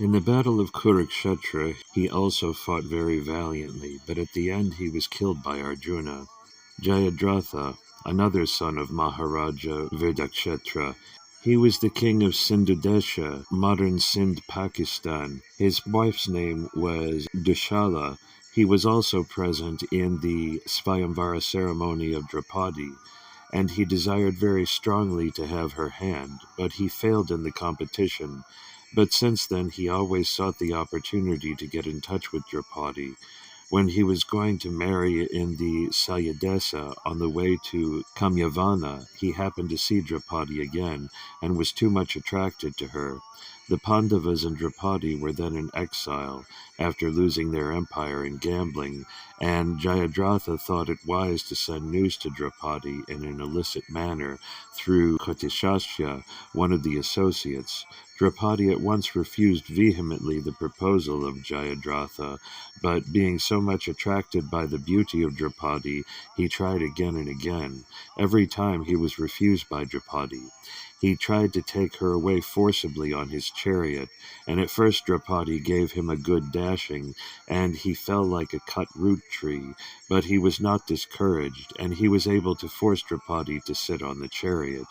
In the battle of Kurukshetra, he also fought very valiantly, but at the end he was killed by Arjuna. Jayadratha, another son of Maharaja Virdakshetra, he was the king of Sindhudesha, modern Sindh, Pakistan. His wife's name was Dushala. He was also present in the Svayamvara ceremony of Draupadi, and he desired very strongly to have her hand, but he failed in the competition. But since then he always sought the opportunity to get in touch with Draupadi. When he was going to marry in the Sayadesa on the way to Kamyavana, he happened to see Draupadi again and was too much attracted to her. The Pandavas and Draupadi were then in exile after losing their empire in gambling, and Jayadratha thought it wise to send news to Draupadi in an illicit manner through Kotishashya, one of the associates. Draupadi at once refused vehemently the proposal of Jayadratha, but being so much attracted by the beauty of Draupadi, he tried again and again. Every time he was refused by Draupadi. He tried to take her away forcibly on his chariot, and at first Draupadi gave him a good dashing, and he fell like a cut root tree, but he was not discouraged, and he was able to force Draupadi to sit on the chariot.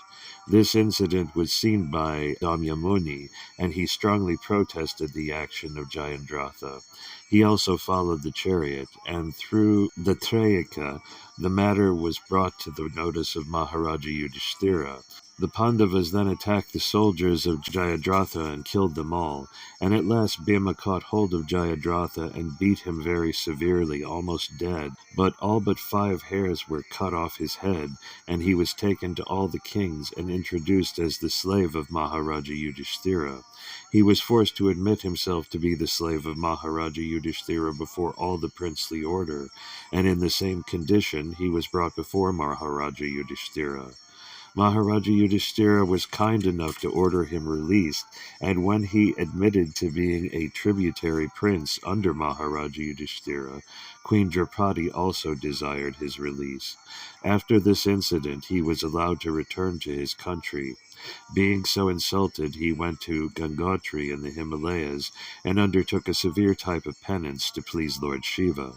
This incident was seen by Damyamuni, and he strongly protested the action of Jayadratha. He also followed the chariot, and through the Trayika, the matter was brought to the notice of Maharaja Yudhishthira. The Pandavas then attacked the soldiers of Jayadratha and killed them all, and at last Bhima caught hold of Jayadratha and beat him very severely, almost dead, but all but 5 hairs were cut off his head, and he was taken to all the kings and introduced as the slave of Maharaja Yudhishthira. He was forced to admit himself to be the slave of Maharaja Yudhishthira before all the princely order, and in the same condition he was brought before Maharaja Yudhishthira. Maharaja Yudhishthira was kind enough to order him released, and when he admitted to being a tributary prince under Maharaja Yudhishthira, Queen Draupadi also desired his release. After this incident, he was allowed to return to his country. Being so insulted, he went to Gangotri in the Himalayas and undertook a severe type of penance to please Lord Shiva.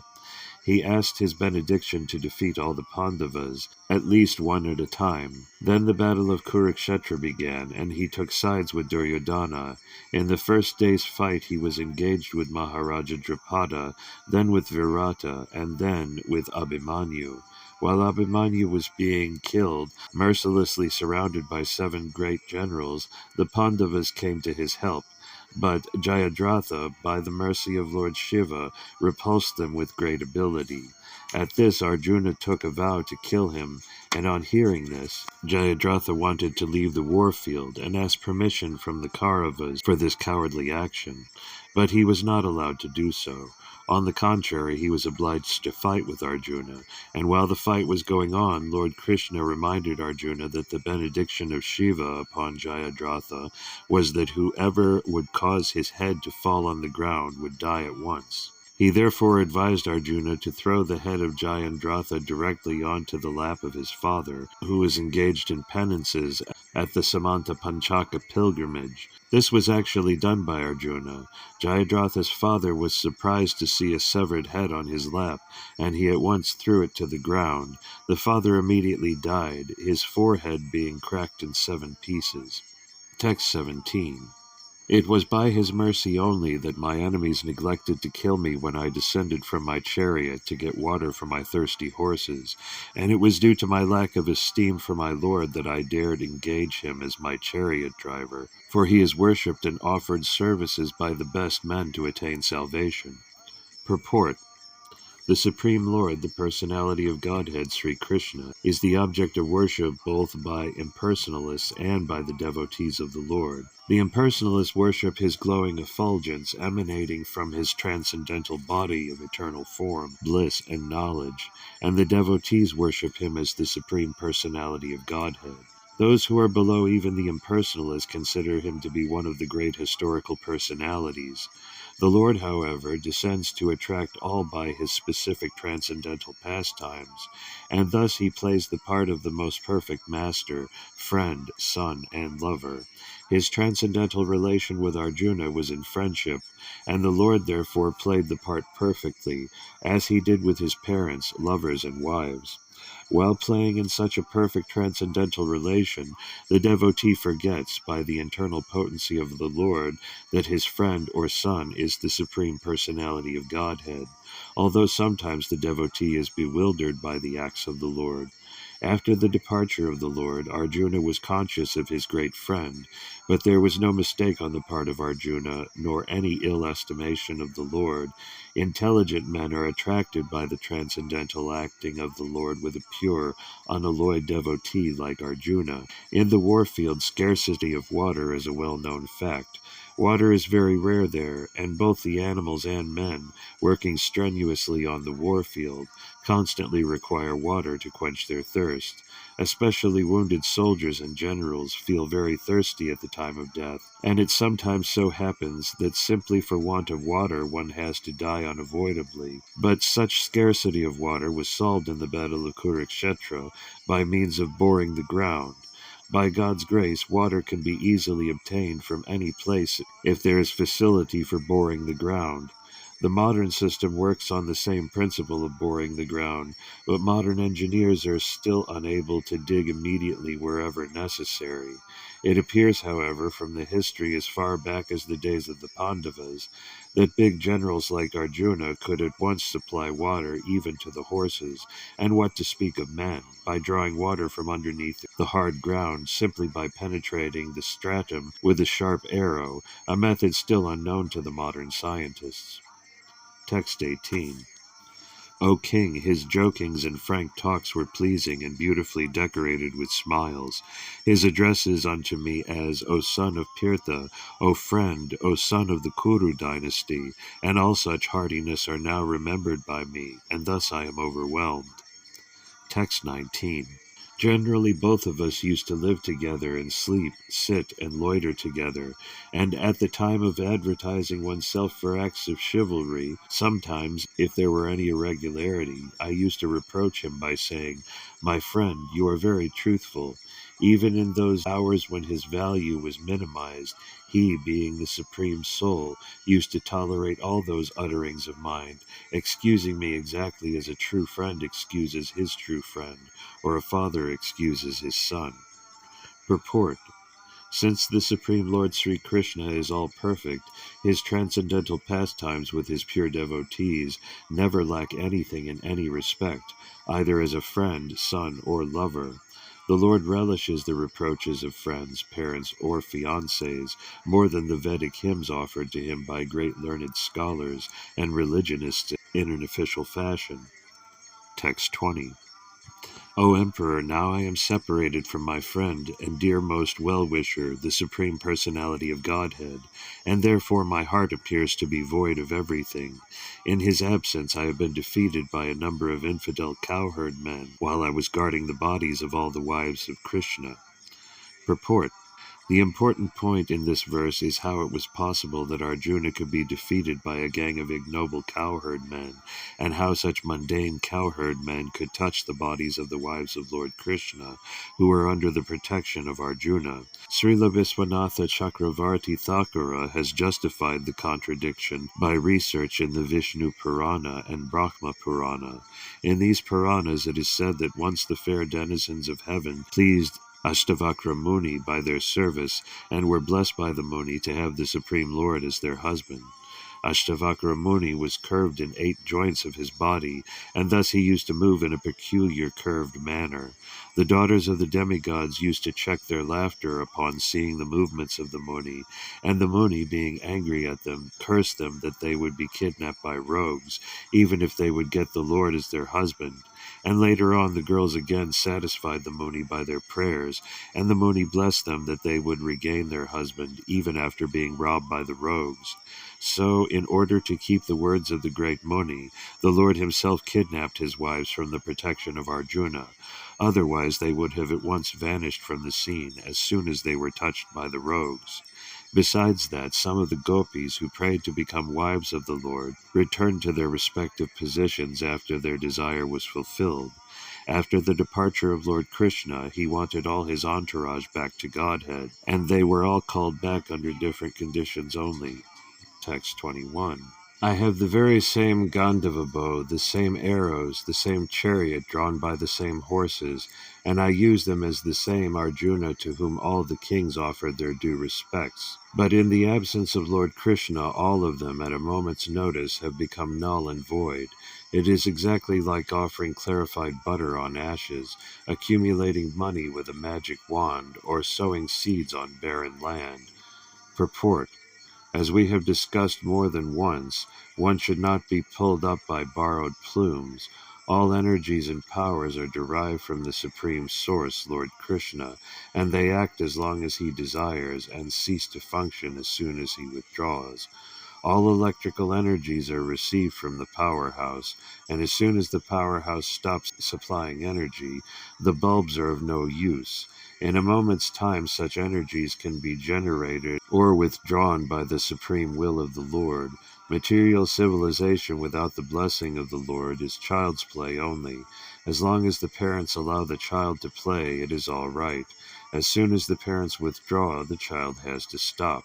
He asked his benediction to defeat all the Pandavas, at least one at a time. Then the battle of Kurukshetra began, and he took sides with Duryodhana. In the first day's fight he was engaged with Maharaja Drupada, then with Virata, and then with Abhimanyu. While Abhimanyu was being killed, mercilessly surrounded by 7 great generals, the Pandavas came to his help. But Jayadratha, by the mercy of Lord Shiva, repulsed them with great ability. At this Arjuna took a vow to kill him, and on hearing this, Jayadratha wanted to leave the war field and asked permission from the Kauravas for this cowardly action. But he was not allowed to do so. On the contrary, he was obliged to fight with Arjuna, and while the fight was going on, Lord Krishna reminded Arjuna that the benediction of Shiva upon Jayadratha was that whoever would cause his head to fall on the ground would die at once. He therefore advised Arjuna to throw the head of Jayadratha directly onto the lap of his father, who was engaged in penances at the Samanta Panchaka pilgrimage. This was actually done by Arjuna. Jayadratha's father was surprised to see a severed head on his lap, and he at once threw it to the ground. The father immediately died, his forehead being cracked in 7 pieces. Text 17. It was by his mercy only that my enemies neglected to kill me when I descended from my chariot to get water for my thirsty horses, and it was due to my lack of esteem for my Lord that I dared engage him as my chariot driver, for he is worshipped and offered services by the best men to attain salvation. Purport. The Supreme Lord, the personality of Godhead, Sri Krishna, is the object of worship both by impersonalists and by the devotees of the Lord. The impersonalists worship his glowing effulgence emanating from his transcendental body of eternal form, bliss, and knowledge, and the devotees worship him as the Supreme Personality of Godhead. Those who are below even the impersonalists consider him to be one of the great historical personalities. The Lord, however, descends to attract all by his specific transcendental pastimes, and thus he plays the part of the most perfect master, friend, son, and lover. His transcendental relation with Arjuna was in friendship, and the Lord therefore played the part perfectly, as he did with his parents, lovers, and wives. While playing in such a perfect transcendental relation, the devotee forgets, by the internal potency of the Lord, that his friend or son is the Supreme Personality of Godhead, although sometimes the devotee is bewildered by the acts of the Lord. After the departure of the Lord, Arjuna was conscious of his great friend, but there was no mistake on the part of Arjuna, nor any ill estimation of the Lord. Intelligent men are attracted by the transcendental acting of the Lord with a pure, unalloyed devotee like Arjuna. In the warfield, scarcity of water is a well-known fact. Water is very rare there, and both the animals and men, working strenuously on the warfield, constantly require water to quench their thirst. Especially wounded soldiers and generals feel very thirsty at the time of death, and it sometimes so happens that simply for want of water one has to die unavoidably. But such scarcity of water was solved in the battle of Kurukshetra by means of boring the ground. By God's grace, water can be easily obtained from any place if there is facility for boring the ground. The modern system works on the same principle of boring the ground, but modern engineers are still unable to dig immediately wherever necessary. It appears, however, from the history as far back as the days of the Pandavas, that big generals like Arjuna could at once supply water even to the horses, and what to speak of men, by drawing water from underneath the hard ground simply by penetrating the stratum with a sharp arrow, a method still unknown to the modern scientists. Text 18. O king, his jokings and frank talks were pleasing and beautifully decorated with smiles. His addresses unto me as, O son of Pirtha, O friend, O son of the Kuru dynasty, and all such heartiness are now remembered by me, and thus I am overwhelmed. Text 19. Generally, both of us used to live together and sleep, sit, and loiter together, and at the time of advertising oneself for acts of chivalry, sometimes, if there were any irregularity, I used to reproach him by saying, "My friend, you are very truthful." Even in those hours when his value was minimized, he, being the Supreme Soul, used to tolerate all those utterings of mine, excusing me exactly as a true friend excuses his true friend, or a father excuses his son. Purport. Since the Supreme Lord Sri Krishna is all perfect, his transcendental pastimes with his pure devotees never lack anything in any respect, either as a friend, son, or lover. The Lord relishes the reproaches of friends, parents, or fiancés more than the Vedic hymns offered to him by great learned scholars and religionists in an official fashion. Text 20. O Emperor, now I am separated from my friend and dear most well-wisher, the Supreme Personality of Godhead, and therefore my heart appears to be void of everything. In his absence I have been defeated by a number of infidel cowherd men, while I was guarding the bodies of all the wives of Krishna. Purport. The important point in this verse is how it was possible that Arjuna could be defeated by a gang of ignoble cowherd men, and how such mundane cowherd men could touch the bodies of the wives of Lord Krishna, who were under the protection of Arjuna. Srila Viswanatha Chakravarti Thakura has justified the contradiction by research in the Vishnu Purana and Brahma Purana. In these Puranas it is said that once the fair denizens of heaven pleased Ashtavakra Muni by their service, and were blessed by the Muni to have the Supreme Lord as their husband. Ashtavakra Muni was curved in 8 joints of his body, and thus he used to move in a peculiar curved manner. The daughters of the demigods used to check their laughter upon seeing the movements of the Muni, and the Muni, being angry at them, cursed them that they would be kidnapped by rogues, even if they would get the Lord as their husband. And later on the girls again satisfied the Muni by their prayers, and the Muni blessed them that they would regain their husband, even after being robbed by the rogues. So, in order to keep the words of the great Muni, the Lord himself kidnapped his wives from the protection of Arjuna. Otherwise they would have at once vanished from the scene as soon as they were touched by the rogues. Besides that, some of the gopis who prayed to become wives of the Lord returned to their respective positions after their desire was fulfilled. After the departure of Lord Krishna, he wanted all his entourage back to Godhead, and they were all called back under different conditions only. Text 21. I have the very same Gandhava bow, the same arrows, the same chariot drawn by the same horses, and I use them as the same Arjuna to whom all the kings offered their due respects. But in the absence of Lord Krishna, all of them at a moment's notice have become null and void. It is exactly like offering clarified butter on ashes, accumulating money with a magic wand, or sowing seeds on barren land. Purport. As we have discussed more than once, one should not be pulled up by borrowed plumes. All energies and powers are derived from the Supreme Source, Lord Krishna, and they act as long as he desires and cease to function as soon as he withdraws. All electrical energies are received from the powerhouse, and as soon as the powerhouse stops supplying energy, the bulbs are of no use. In a moment's time, such energies can be generated or withdrawn by the supreme will of the Lord. Material civilization without the blessing of the Lord is child's play only. As long as the parents allow the child to play, it is all right. As soon as the parents withdraw, the child has to stop.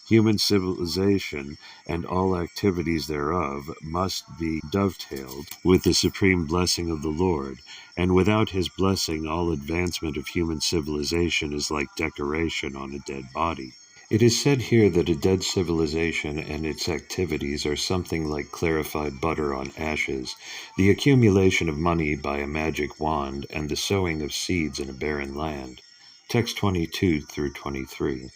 Human civilization and all activities thereof must be dovetailed with the supreme blessing of the Lord, and without his blessing all advancement of human civilization is like decoration on a dead body. It is said here that a dead civilization and its activities are something like clarified butter on ashes, the accumulation of money by a magic wand, and the sowing of seeds in a barren land. Text 22 through 23.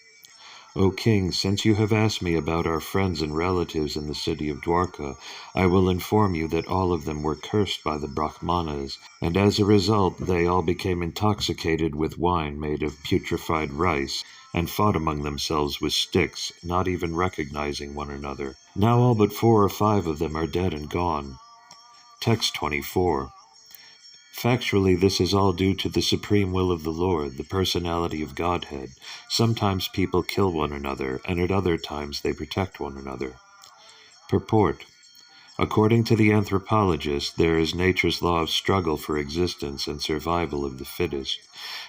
O king, since you have asked me about our friends and relatives in the city of Dwarka, I will inform you that all of them were cursed by the Brahmanas, and as a result they all became intoxicated with wine made of putrefied rice, and fought among themselves with sticks, not even recognizing one another. Now all but 4 or 5 of them are dead and gone. Text 24. Factually, this is all due to the supreme will of the Lord, the personality of Godhead. Sometimes people kill one another, and at other times they protect one another. Purport. According to the anthropologist, there is nature's law of struggle for existence and survival of the fittest.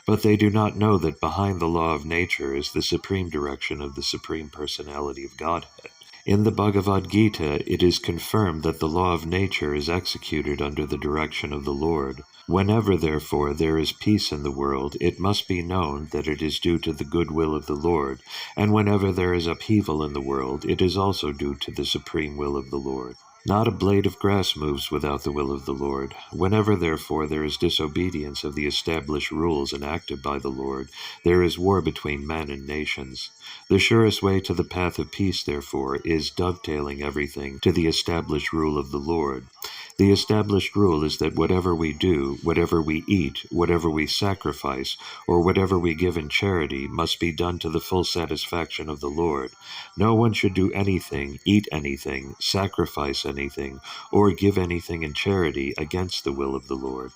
But they do not know that behind the law of nature is the supreme direction of the supreme personality of Godhead. In the Bhagavad Gita, it is confirmed that the law of nature is executed under the direction of the Lord. Whenever, therefore, there is peace in the world, it must be known that it is due to the good will of the Lord, and whenever there is upheaval in the world, it is also due to the supreme will of the Lord. Not a blade of grass moves without the will of the Lord. Whenever, therefore, there is disobedience of the established rules enacted by the Lord, there is war between men and nations. The surest way to the path of peace, therefore, is dovetailing everything to the established rule of the Lord. The established rule is that whatever we do, whatever we eat, whatever we sacrifice, or whatever we give in charity must be done to the full satisfaction of the Lord. No one should do anything, eat anything, sacrifice anything, or give anything in charity against the will of the Lord.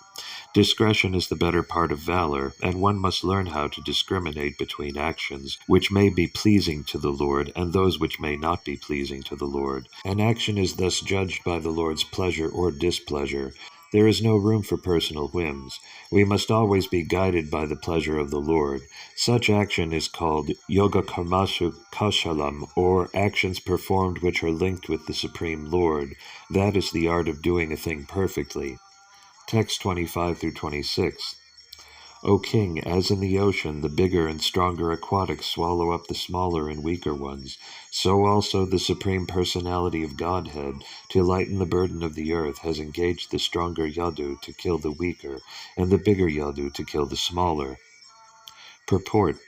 Discretion is the better part of valor, and one must learn how to discriminate between actions which may be pleasing to the Lord and those which may not be pleasing to the Lord. An action is thus judged by the Lord's pleasure or displeasure. There is no room for personal whims. We must always be guided by the pleasure of the Lord. Such action is called yoga karmasu kaushalam, or actions performed which are linked with the Supreme Lord. That is the art of doing a thing perfectly. Text 25 through 26. O king, as in the ocean the bigger and stronger aquatics swallow up the smaller and weaker ones, so also the Supreme Personality of Godhead, to lighten the burden of the earth, has engaged the stronger Yadu to kill the weaker, and the bigger Yadu to kill the smaller. Purport.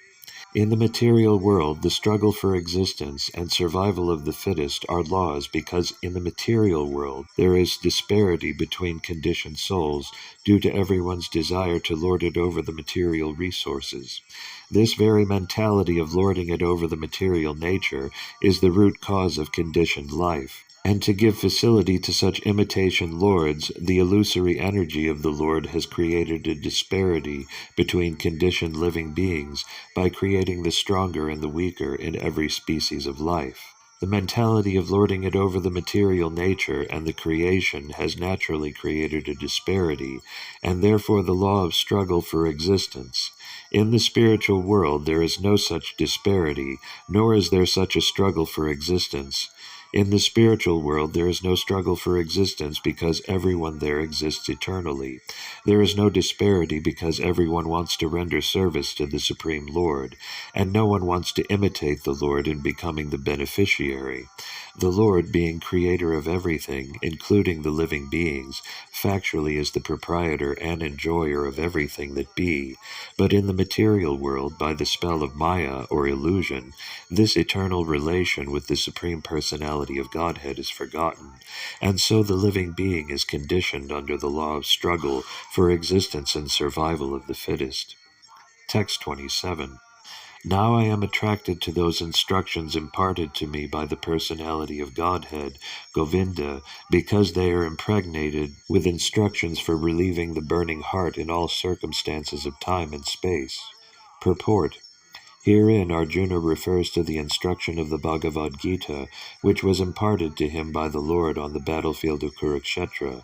In the material world, the struggle for existence and survival of the fittest are laws because in the material world there is disparity between conditioned souls due to everyone's desire to lord it over the material resources. This very mentality of lording it over the material nature is the root cause of conditioned life. And to give facility to such imitation lords, the illusory energy of the Lord has created a disparity between conditioned living beings by creating the stronger and the weaker in every species of life. The mentality of lording it over the material nature and the creation has naturally created a disparity, and therefore the law of struggle for existence. In the spiritual world there is no such disparity, nor is there such a struggle for existence. In the spiritual world there is no struggle for existence because everyone there exists eternally. There is no disparity because everyone wants to render service to the Supreme Lord, and no one wants to imitate the Lord in becoming the beneficiary. The Lord, being creator of everything, including the living beings, factually is the proprietor and enjoyer of everything that be, but in the material world, by the spell of Maya or illusion, this eternal relation with the Supreme Personality of Godhead is forgotten, and so the living being is conditioned under the law of struggle for existence and survival of the fittest. Text 27. Now I am attracted to those instructions imparted to me by the Personality of Godhead, Govinda, because they are impregnated with instructions for relieving the burning heart in all circumstances of time and space. Purport. Herein Arjuna refers to the instruction of the Bhagavad Gita, which was imparted to him by the Lord on the battlefield of Kurukshetra.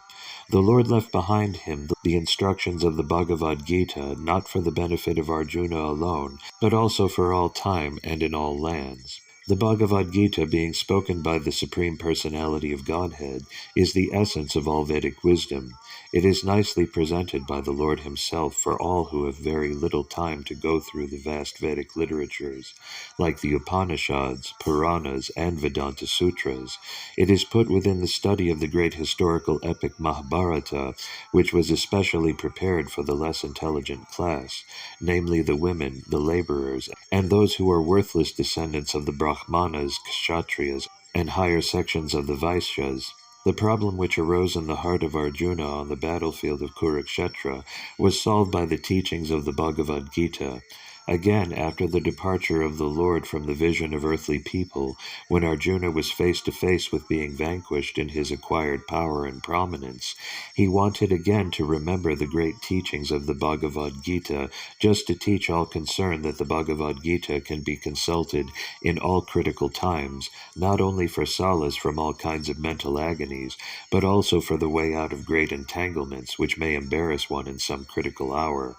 The Lord left behind him the instructions of the Bhagavad Gita, not for the benefit of Arjuna alone, but also for all time and in all lands. The Bhagavad Gita, being spoken by the Supreme Personality of Godhead, is the essence of all Vedic wisdom. It is nicely presented by the Lord himself for all who have very little time to go through the vast Vedic literatures, like the Upanishads, Puranas, and Vedanta Sutras. It is put within the study of the great historical epic Mahabharata, which was especially prepared for the less intelligent class, namely the women, the laborers, and those who are worthless descendants of the Brahmanas, Kshatriyas, and higher sections of the Vaishyas. The problem which arose in the heart of Arjuna on the battlefield of Kurukshetra was solved by the teachings of the Bhagavad Gita. Again, after the departure of the Lord from the vision of earthly people, when Arjuna was face to face with being vanquished in his acquired power and prominence, he wanted again to remember the great teachings of the Bhagavad Gita, just to teach all concerned that the Bhagavad Gita can be consulted in all critical times, not only for solace from all kinds of mental agonies, but also for the way out of great entanglements which may embarrass one in some critical hour.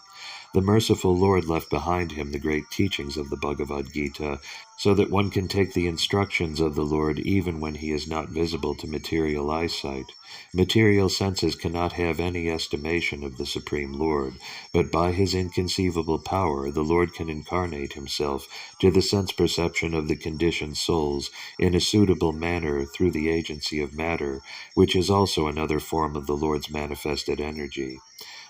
The merciful Lord left behind him the great teachings of the Bhagavad Gita, so that one can take the instructions of the Lord even when he is not visible to material eyesight. Material senses cannot have any estimation of the Supreme Lord, but by his inconceivable power the Lord can incarnate himself to the sense perception of the conditioned souls in a suitable manner through the agency of matter, which is also another form of the Lord's manifested energy.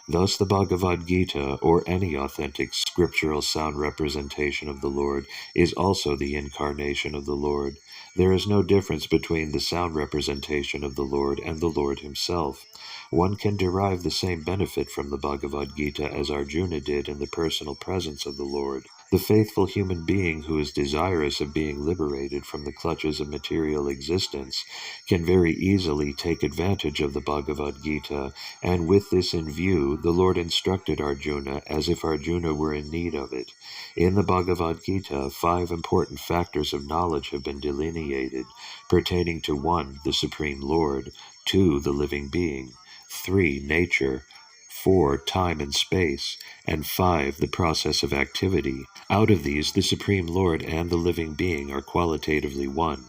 Thus the Bhagavad Gita, or any authentic scriptural sound representation of the Lord, is also the incarnation of the Lord. There is no difference between the sound representation of the Lord and the Lord himself. One can derive the same benefit from the Bhagavad Gita as Arjuna did in the personal presence of the Lord. The faithful human being who is desirous of being liberated from the clutches of material existence can very easily take advantage of the Bhagavad Gita, and with this in view, the Lord instructed Arjuna as if Arjuna were in need of it. In the Bhagavad Gita, 5 important factors of knowledge have been delineated, pertaining to 1, the Supreme Lord, 2, the living being, 3, nature, 4, time and space, and 5, the process of activity. Out of these, the Supreme Lord and the living being are qualitatively one.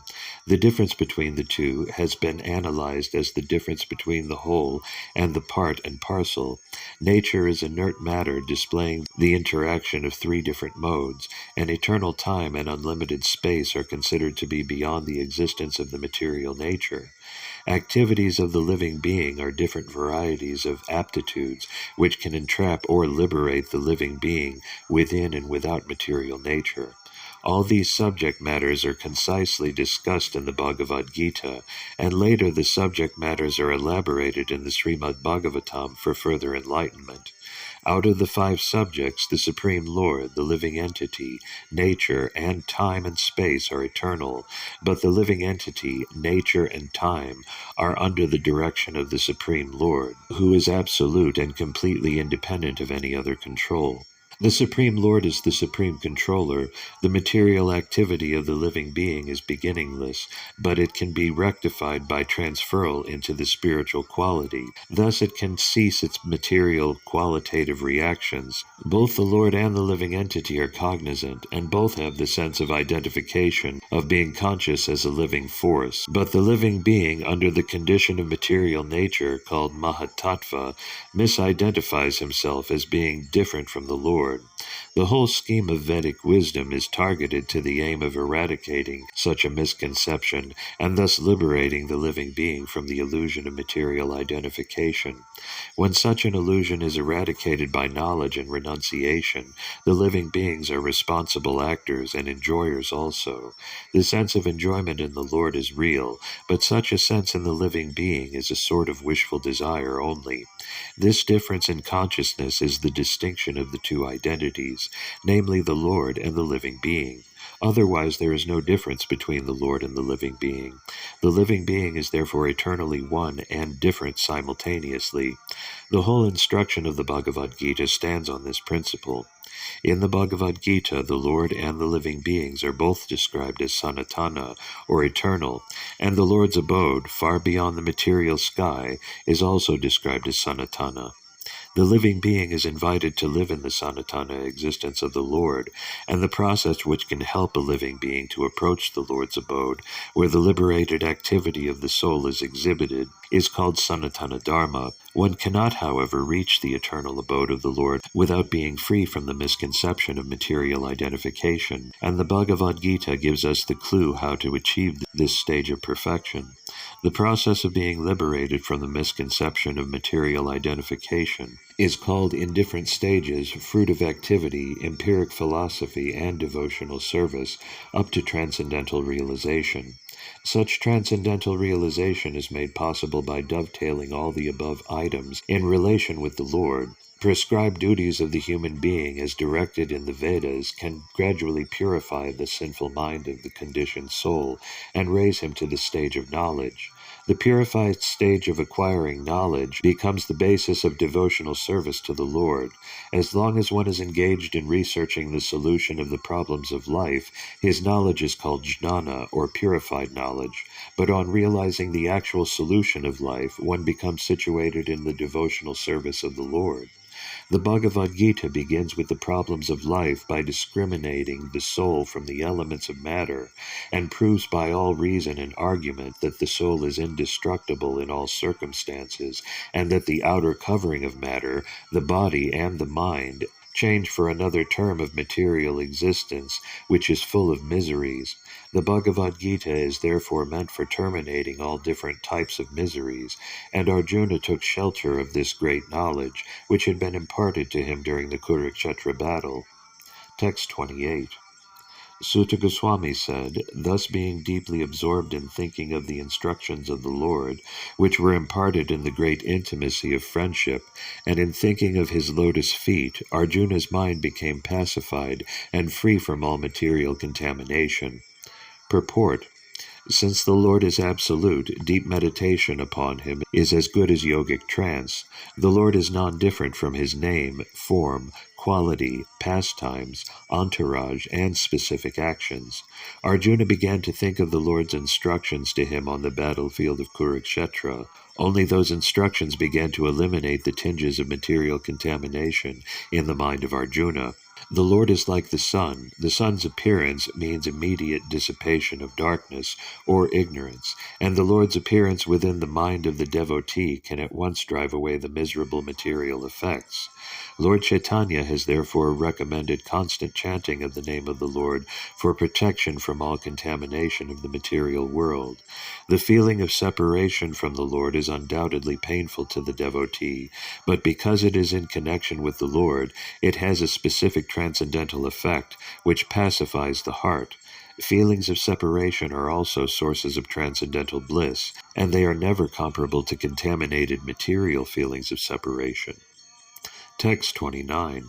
The difference between the two has been analyzed as the difference between the whole and the part and parcel. Nature is inert matter displaying the interaction of 3 different modes, and eternal time and unlimited space are considered to be beyond the existence of the material nature. Activities of the living being are different varieties of aptitudes which can entrap or liberate the living being within and without material nature. All these subject matters are concisely discussed in the Bhagavad Gita, and later the subject matters are elaborated in the Srimad Bhagavatam for further enlightenment. Out of the five subjects, the Supreme Lord, the living entity, nature, and time and space are eternal, but the living entity, nature, and time are under the direction of the Supreme Lord, who is absolute and completely independent of any other control. The Supreme Lord is the Supreme Controller. The material activity of the living being is beginningless, but it can be rectified by transferal into the spiritual quality. Thus it can cease its material qualitative reactions. Both the Lord and the living entity are cognizant, and both have the sense of identification, of being conscious as a living force. But the living being, under the condition of material nature, called Mahatattva, misidentifies himself as being different from the Lord. The whole scheme of Vedic wisdom is targeted to the aim of eradicating such a misconception, and thus liberating the living being from the illusion of material identification. When such an illusion is eradicated by knowledge and renunciation, the living beings are responsible actors and enjoyers also. The sense of enjoyment in the Lord is real, but such a sense in the living being is a sort of wishful desire only. This difference in consciousness is the distinction of the two identities, namely the Lord and the living being. Otherwise, there is no difference between the Lord and the living being. The living being is therefore eternally one and different simultaneously. The whole instruction of the Bhagavad Gita stands on this principle. In the Bhagavad Gita, the Lord and the living beings are both described as Sanatana, or eternal, and the Lord's abode, far beyond the material sky, is also described as Sanatana. The living being is invited to live in the Sanatana existence of the Lord, and the process which can help a living being to approach the Lord's abode, where the liberated activity of the soul is exhibited, is called Sanatana Dharma. One cannot, however, reach the eternal abode of the Lord without being free from the misconception of material identification, and the Bhagavad Gita gives us the clue how to achieve this stage of perfection. The process of being liberated from the misconception of material identification is called in different stages fruit of activity, empiric philosophy, and devotional service, up to transcendental realization. Such transcendental realization is made possible by dovetailing all the above items in relation with the Lord. Prescribed duties of the human being as directed in the Vedas can gradually purify the sinful mind of the conditioned soul and raise him to the stage of knowledge. The purified stage of acquiring knowledge becomes the basis of devotional service to the Lord. As long as one is engaged in researching the solution of the problems of life, his knowledge is called jnana, or purified knowledge. But on realizing the actual solution of life, one becomes situated in the devotional service of the Lord. The Bhagavad Gita begins with the problems of life by discriminating the soul from the elements of matter, and proves by all reason and argument that the soul is indestructible in all circumstances, and that the outer covering of matter, the body and the mind, change for another term of material existence, which is full of miseries. The Bhagavad Gita is therefore meant for terminating all different types of miseries, and Arjuna took shelter of this great knowledge, which had been imparted to him during the Kurukshetra battle. Text 28. Sutta Goswami said, thus being deeply absorbed in thinking of the instructions of the Lord, which were imparted in the great intimacy of friendship, and in thinking of his lotus feet, Arjuna's mind became pacified and free from all material contamination. Purport. Since the Lord is absolute, deep meditation upon him is as good as yogic trance. The Lord is non-different from his name, form, quality, pastimes, entourage, and specific actions. Arjuna began to think of the Lord's instructions to him on the battlefield of Kurukshetra. Only those instructions began to eliminate the tinges of material contamination in the mind of Arjuna. The Lord is like the sun. The sun's appearance means immediate dissipation of darkness or ignorance, and the Lord's appearance within the mind of the devotee can at once drive away the miserable material effects. Lord Chaitanya has therefore recommended constant chanting of the name of the Lord for protection from all contamination of the material world. The feeling of separation from the Lord is undoubtedly painful to the devotee, but because it is in connection with the Lord, it has a specific transcendental effect which pacifies the heart. Feelings of separation are also sources of transcendental bliss, and they are never comparable to contaminated material feelings of separation. Text 29.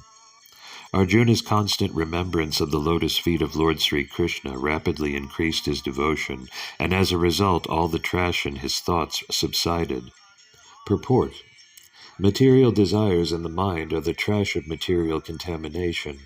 Arjuna's constant remembrance of the lotus feet of Lord Sri Krishna rapidly increased his devotion, and as a result all the trash in his thoughts subsided. Purport. Material desires in the mind are the trash of material contamination.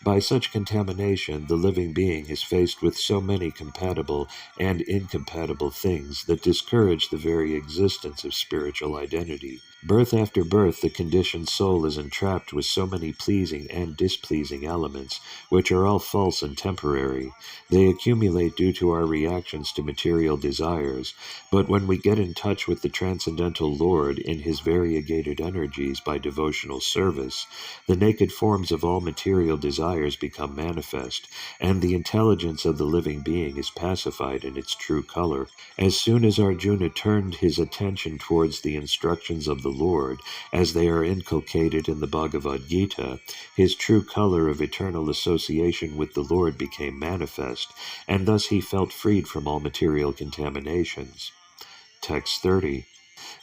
By such contamination, the living being is faced with so many compatible and incompatible things that discourage the very existence of spiritual identity. Birth after birth, the conditioned soul is entrapped with so many pleasing and displeasing elements, which are all false and temporary. They accumulate due to our reactions to material desires, but when we get in touch with the transcendental Lord in his variegated energies by devotional service, the naked forms of all material desires become manifest, and the intelligence of the living being is pacified in its true color. As soon as Arjuna turned his attention towards the instructions of the Lord, as they are inculcated in the Bhagavad Gita, his true color of eternal association with the Lord became manifest, and thus he felt freed from all material contaminations. Text 30.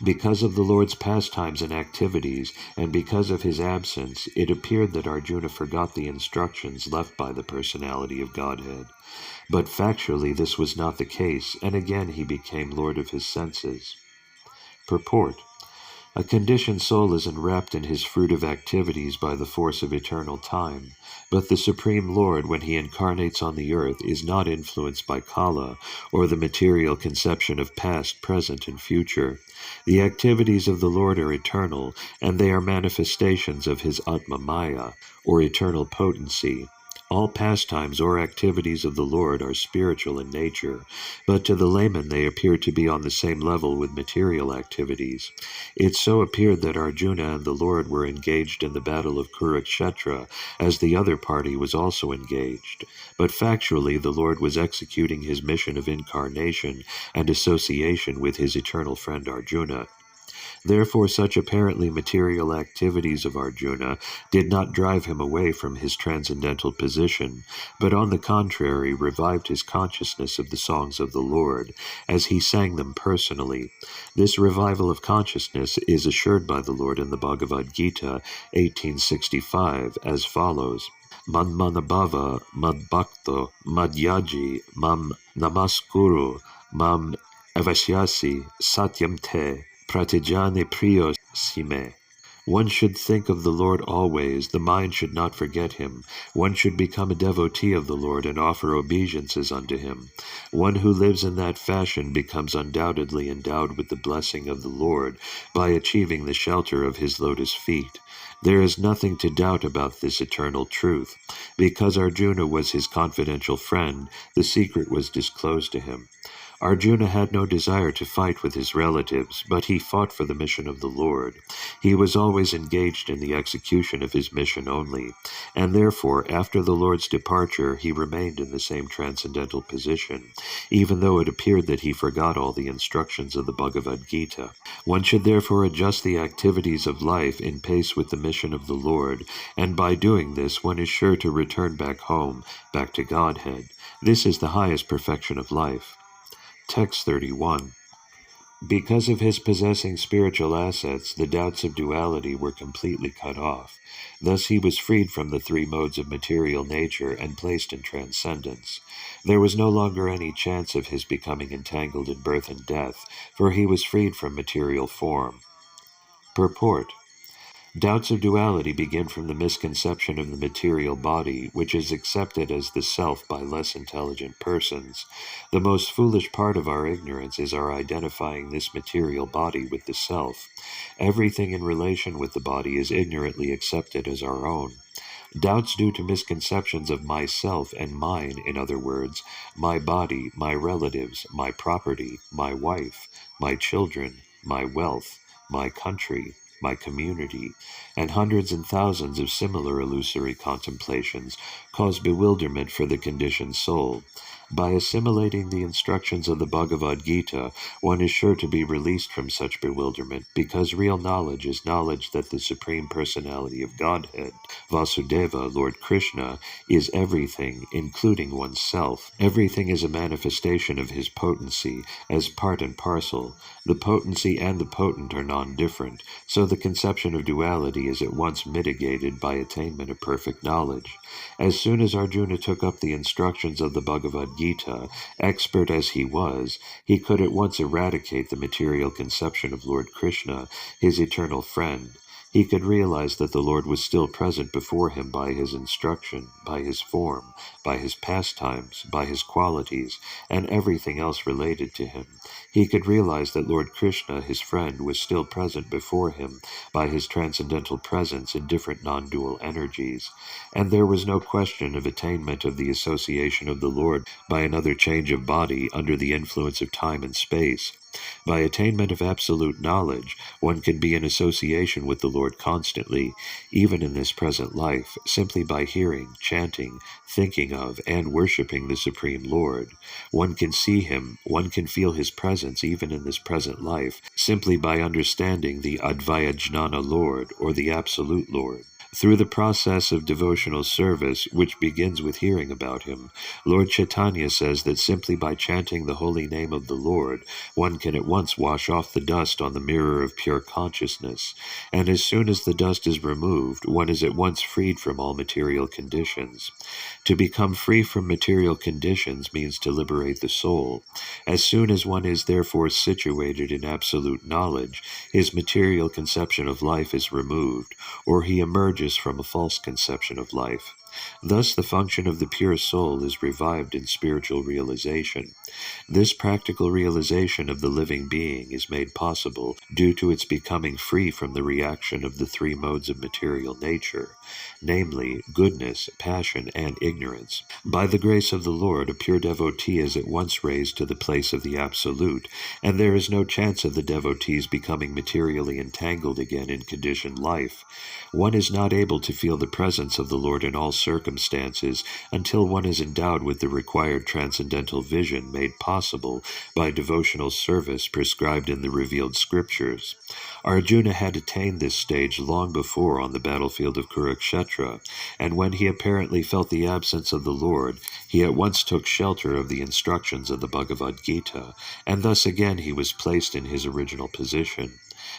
Because of the Lord's pastimes and activities, and because of his absence, it appeared that Arjuna forgot the instructions left by the personality of Godhead. But factually this was not the case, and again he became lord of his senses. Purport. A conditioned soul is enwrapped in his fruitive activities by the force of eternal time, but the Supreme Lord, when he incarnates on the earth, is not influenced by Kala, or the material conception of past, present, and future. The activities of the Lord are eternal, and they are manifestations of his Atma Maya, or eternal potency. All pastimes or activities of the Lord are spiritual in nature, but to the layman they appear to be on the same level with material activities. It so appeared that Arjuna and the Lord were engaged in the battle of Kurukshetra, as the other party was also engaged. But factually, the Lord was executing his mission of incarnation and association with his eternal friend Arjuna. Therefore, such apparently material activities of Arjuna did not drive him away from his transcendental position, but on the contrary revived his consciousness of the songs of the Lord, as he sang them personally. This revival of consciousness is assured by the Lord in the Bhagavad Gita 1865 as follows. Manmanabhava madbhakto madhyaji mam namaskuru mam avasyasi satyam te pratijane priyo sime. One should think of the Lord always, the mind should not forget him. One should become a devotee of the Lord and offer obeisances unto him. One who lives in that fashion becomes undoubtedly endowed with the blessing of the Lord by achieving the shelter of his lotus feet. There is nothing to doubt about this eternal truth. Because Arjuna was his confidential friend, the secret was disclosed to him. Arjuna had no desire to fight with his relatives, but he fought for the mission of the Lord. He was always engaged in the execution of his mission only, and therefore, after the Lord's departure, he remained in the same transcendental position, even though it appeared that he forgot all the instructions of the Bhagavad Gita. One should therefore adjust the activities of life in pace with the mission of the Lord, and by doing this, one is sure to return back home, back to Godhead. This is the highest perfection of life. Text 31. Because of his possessing spiritual assets, the doubts of duality were completely cut off. Thus he was freed from the three modes of material nature and placed in transcendence. There was no longer any chance of his becoming entangled in birth and death, for he was freed from material form. Purport. Doubts of duality begin from the misconception of the material body, which is accepted as the self by less intelligent persons. The most foolish part of our ignorance is our identifying this material body with the self. Everything in relation with the body is ignorantly accepted as our own. Doubts due to misconceptions of myself and mine, in other words, my body, my relatives, my property, my wife, my children, my wealth, my country, my community, and hundreds and thousands of similar illusory contemplations cause bewilderment for the conditioned soul. By assimilating the instructions of the Bhagavad Gita, one is sure to be released from such bewilderment, because real knowledge is knowledge that the Supreme Personality of Godhead, Vasudeva, Lord Krishna, is everything, including oneself. Everything is a manifestation of his potency, as part and parcel. The potency and the potent are non-different, so the conception of duality is at once mitigated by attainment of perfect knowledge. As soon as Arjuna took up the instructions of the Bhagavad Gita, expert as he was, he could at once eradicate the material conception of Lord Krishna, his eternal friend. He could realize that the Lord was still present before him by his instruction, by his form, by his pastimes, by his qualities, and everything else related to him. He could realize that Lord Krishna, his friend, was still present before him by his transcendental presence in different non-dual energies. And there was no question of attainment of the association of the Lord by another change of body under the influence of time and space. By attainment of absolute knowledge, one can be in association with the Lord constantly, even in this present life, simply by hearing, chanting, thinking of, and worshipping the Supreme Lord. One can see him, one can feel his presence even in this present life, simply by understanding the Advaya Jnana Lord, or the Absolute Lord. Through the process of devotional service, which begins with hearing about him, Lord Chaitanya says that simply by chanting the holy name of the Lord, one can at once wash off the dust on the mirror of pure consciousness, and as soon as the dust is removed, one is at once freed from all material conditions. To become free from material conditions means to liberate the soul. As soon as one is therefore situated in absolute knowledge, his material conception of life is removed, or he emerges from a false conception of life. Thus the function of the pure soul is revived in spiritual realization. This practical realization of the living being is made possible due to its becoming free from the reaction of the three modes of material nature, namely goodness, passion, and ignorance. By the grace of the Lord, a pure devotee is at once raised to the place of the Absolute, and there is no chance of the devotee's becoming materially entangled again in conditioned life. One is not able to feel the presence of the Lord in all circumstances until one is endowed with the required transcendental vision made possible by devotional service prescribed in the revealed scriptures. Arjuna had attained this stage long before on the battlefield of Kurukshetra, and when he apparently felt the absence of the Lord, he at once took shelter of the instructions of the Bhagavad Gita, and thus again he was placed in his original position.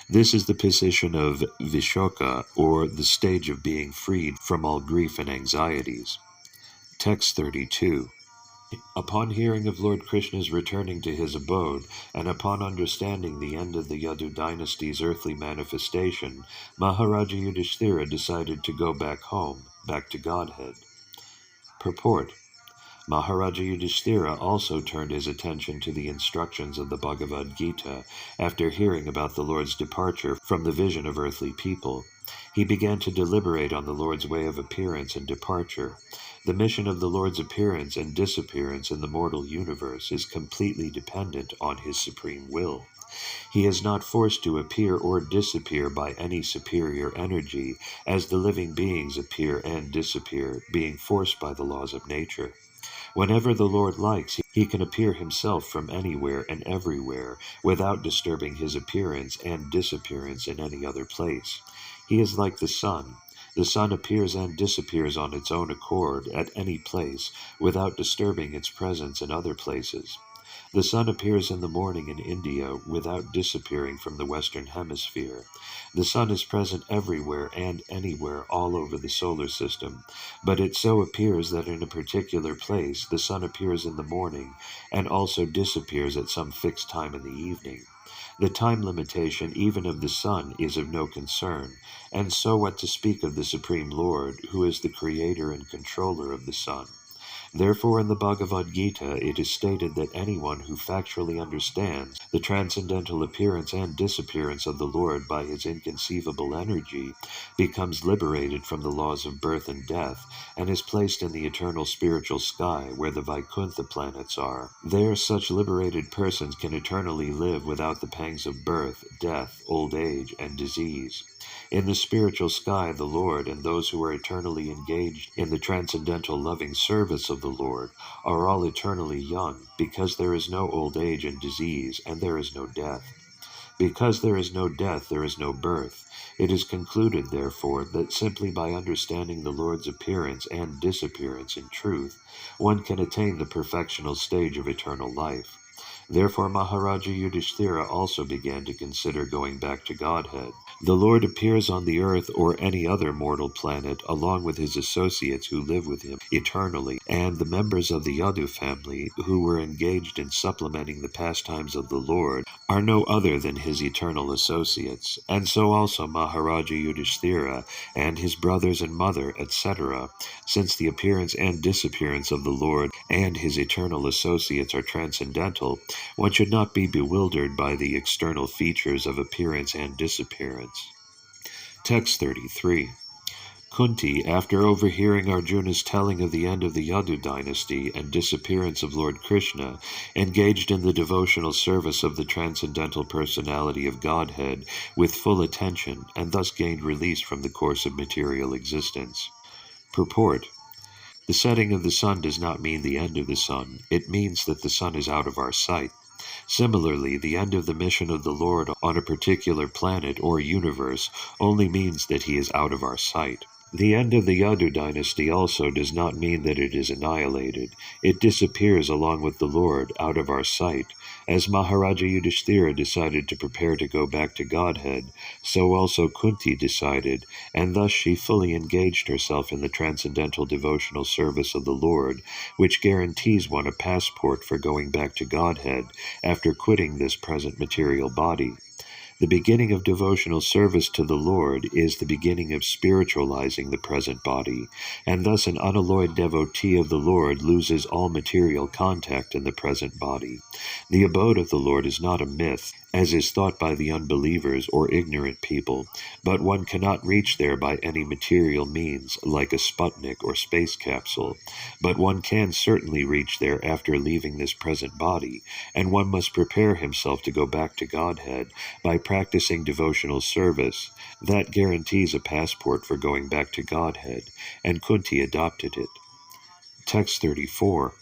This is the position of Vishoka, or the stage of being freed from all grief and anxieties. Text 32. Upon hearing of Lord Krishna's returning to his abode, and upon understanding the end of the Yadu dynasty's earthly manifestation, Maharaja Yudhishthira decided to go back home, back to Godhead. Purport. Maharaja Yudhishthira also turned his attention to the instructions of the Bhagavad Gita after hearing about the Lord's departure from the vision of earthly people. He began to deliberate on the Lord's way of appearance and departure. The mission of the Lord's appearance and disappearance in the mortal universe is completely dependent on his supreme will. He is not forced to appear or disappear by any superior energy, as the living beings appear and disappear, being forced by the laws of nature. Whenever the Lord likes, he can appear himself from anywhere and everywhere, without disturbing his appearance and disappearance in any other place. He is like the sun. The sun appears and disappears on its own accord at any place, without disturbing its presence in other places. The sun appears in the morning in India without disappearing from the Western Hemisphere. The sun is present everywhere and anywhere all over the solar system, but it so appears that in a particular place the sun appears in the morning and also disappears at some fixed time in the evening. The time limitation even of the sun is of no concern, and so what to speak of the Supreme Lord, who is the creator and controller of the sun. Therefore in the Bhagavad Gita it is stated that anyone who factually understands the transcendental appearance and disappearance of the Lord by his inconceivable energy becomes liberated from the laws of birth and death and is placed in the eternal spiritual sky where the Vaikuntha planets are. There such liberated persons can eternally live without the pangs of birth, death, old age, and disease. In the spiritual sky, the Lord and those who are eternally engaged in the transcendental loving service of the Lord are all eternally young, because there is no old age and disease, and there is no death. Because there is no death, there is no birth. It is concluded, therefore, that simply by understanding the Lord's appearance and disappearance in truth, one can attain the perfectional stage of eternal life. Therefore Maharaja Yudhishthira also began to consider going back to Godhead. The Lord appears on the earth or any other mortal planet along with his associates who live with him eternally, and the members of the Yadu family who were engaged in supplementing the pastimes of the Lord are no other than his eternal associates, and so also Maharaja Yudhishthira and his brothers and mother, etc., since the appearance and disappearance of the Lord and his eternal associates are transcendental. One should not be bewildered by the external features of appearance and disappearance. Text 33. Kunti, after overhearing Arjuna's telling of the end of the Yadu dynasty and disappearance of Lord Krishna, engaged in the devotional service of the transcendental personality of Godhead with full attention, and thus gained release from the course of material existence. Purport. The setting of the sun does not mean the end of the sun. It means that the sun is out of our sight. Similarly, the end of the mission of the Lord on a particular planet or universe only means that he is out of our sight. The end of the Yadu dynasty also does not mean that it is annihilated. It disappears along with the Lord out of our sight. As Maharaja Yudhishthira decided to prepare to go back to Godhead, so also Kunti decided, and thus she fully engaged herself in the transcendental devotional service of the Lord, which guarantees one a passport for going back to Godhead after quitting this present material body. The beginning of devotional service to the Lord is the beginning of spiritualizing the present body, and thus an unalloyed devotee of the Lord loses all material contact in the present body. The abode of the Lord is not a myth, as is thought by the unbelievers or ignorant people, but one cannot reach there by any material means, like a Sputnik or space capsule. But one can certainly reach there after leaving this present body, and one must prepare himself to go back to Godhead by practicing devotional service. That guarantees a passport for going back to Godhead, and Kunti adopted it. Text 34.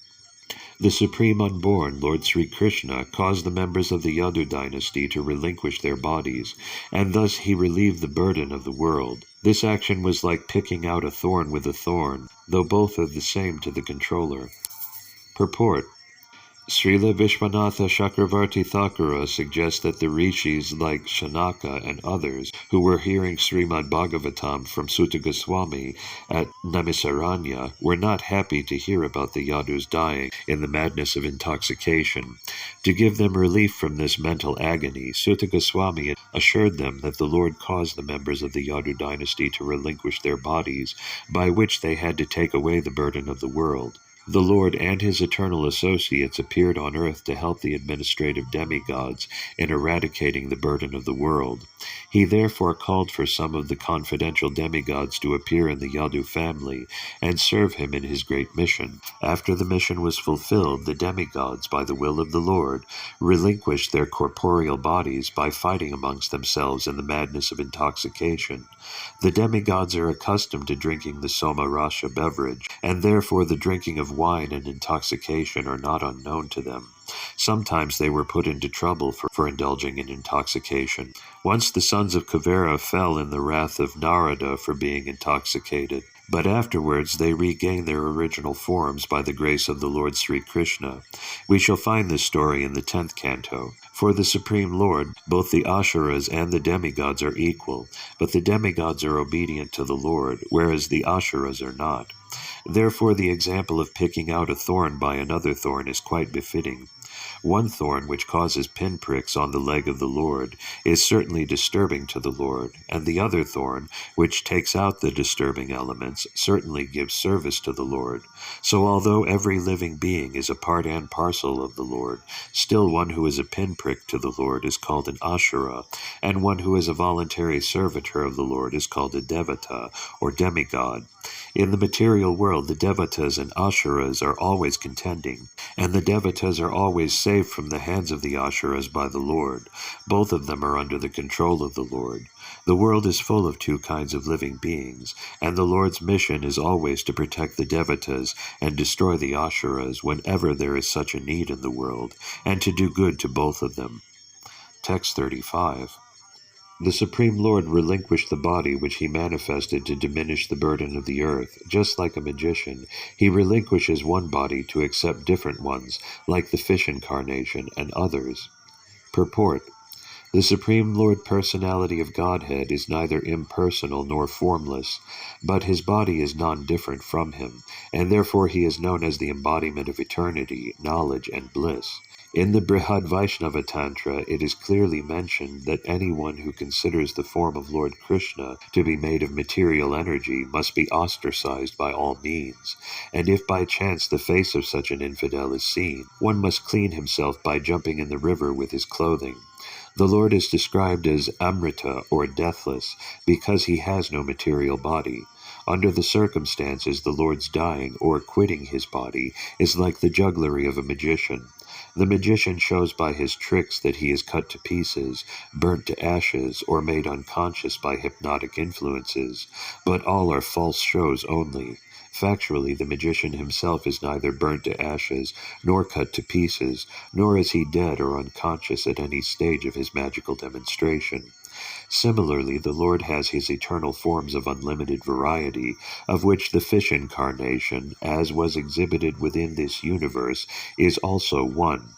The Supreme Unborn, Lord Sri Krishna, caused the members of the Yadu dynasty to relinquish their bodies, and thus he relieved the burden of the world. This action was like picking out a thorn with a thorn, though both are the same to the controller. Purport. Srila Vishwanatha Chakravarti Thakura suggests that the rishis like Shanaka and others who were hearing Srimad Bhagavatam from Sutta Goswami at Namisaranya were not happy to hear about the Yadus dying in the madness of intoxication. To give them relief from this mental agony, Sutta Goswami assured them that the Lord caused the members of the Yadu dynasty to relinquish their bodies, by which they had to take away the burden of the world. The Lord and his eternal associates appeared on earth to help the administrative demigods in eradicating the burden of the world. He therefore called for some of the confidential demigods to appear in the Yadu family and serve him in his great mission. After the mission was fulfilled, the demigods, by the will of the Lord, relinquished their corporeal bodies by fighting amongst themselves in the madness of intoxication. The demigods are accustomed to drinking the Soma Rasha beverage, and therefore the drinking of wine and intoxication are not unknown to them. Sometimes they were put into trouble for indulging in intoxication. Once the sons of Kuvera fell in the wrath of Narada for being intoxicated, but afterwards they regained their original forms by the grace of the Lord Sri Krishna. We shall find this story in the 10th canto. For the Supreme Lord, both the Asuras and the demigods are equal, but the demigods are obedient to the Lord, whereas the Asuras are not. Therefore the example of picking out a thorn by another thorn is quite befitting. One thorn which causes pinpricks on the leg of the Lord is certainly disturbing to the Lord, and the other thorn, which takes out the disturbing elements, certainly gives service to the Lord. So although every living being is a part and parcel of the Lord, still one who is a pinprick to the Lord is called an Ashura, and one who is a voluntary servitor of the Lord is called a Devata, or demigod. In the material world, the Devatas and Ashuras are always contending, and the Devatas are always saved from the hands of the Asuras by the Lord. Both of them are under the control of the Lord. The world is full of two kinds of living beings, and the Lord's mission is always to protect the Devatas and destroy the Asuras whenever there is such a need in the world, and to do good to both of them. Text 35. The Supreme Lord relinquished the body which he manifested to diminish the burden of the earth. Just like a magician, he relinquishes one body to accept different ones, like the fish incarnation and others. Purport. The Supreme Lord Personality of Godhead is neither impersonal nor formless, but his body is non-different from him, and therefore he is known as the embodiment of eternity, knowledge, and bliss. In the Brihad Vaishnava Tantra, it is clearly mentioned that anyone who considers the form of Lord Krishna to be made of material energy must be ostracized by all means, and if by chance the face of such an infidel is seen, one must clean himself by jumping in the river with his clothing. The Lord is described as Amrita, or deathless, because he has no material body. Under the circumstances, the Lord's dying, or quitting his body, is like the jugglery of a magician. The magician shows by his tricks that he is cut to pieces, burnt to ashes, or made unconscious by hypnotic influences, but all are false shows only. Factually, the magician himself is neither burnt to ashes, nor cut to pieces, nor is he dead or unconscious at any stage of his magical demonstration. Similarly, the Lord has his eternal forms of unlimited variety, of which the fish incarnation, as was exhibited within this universe, is also one.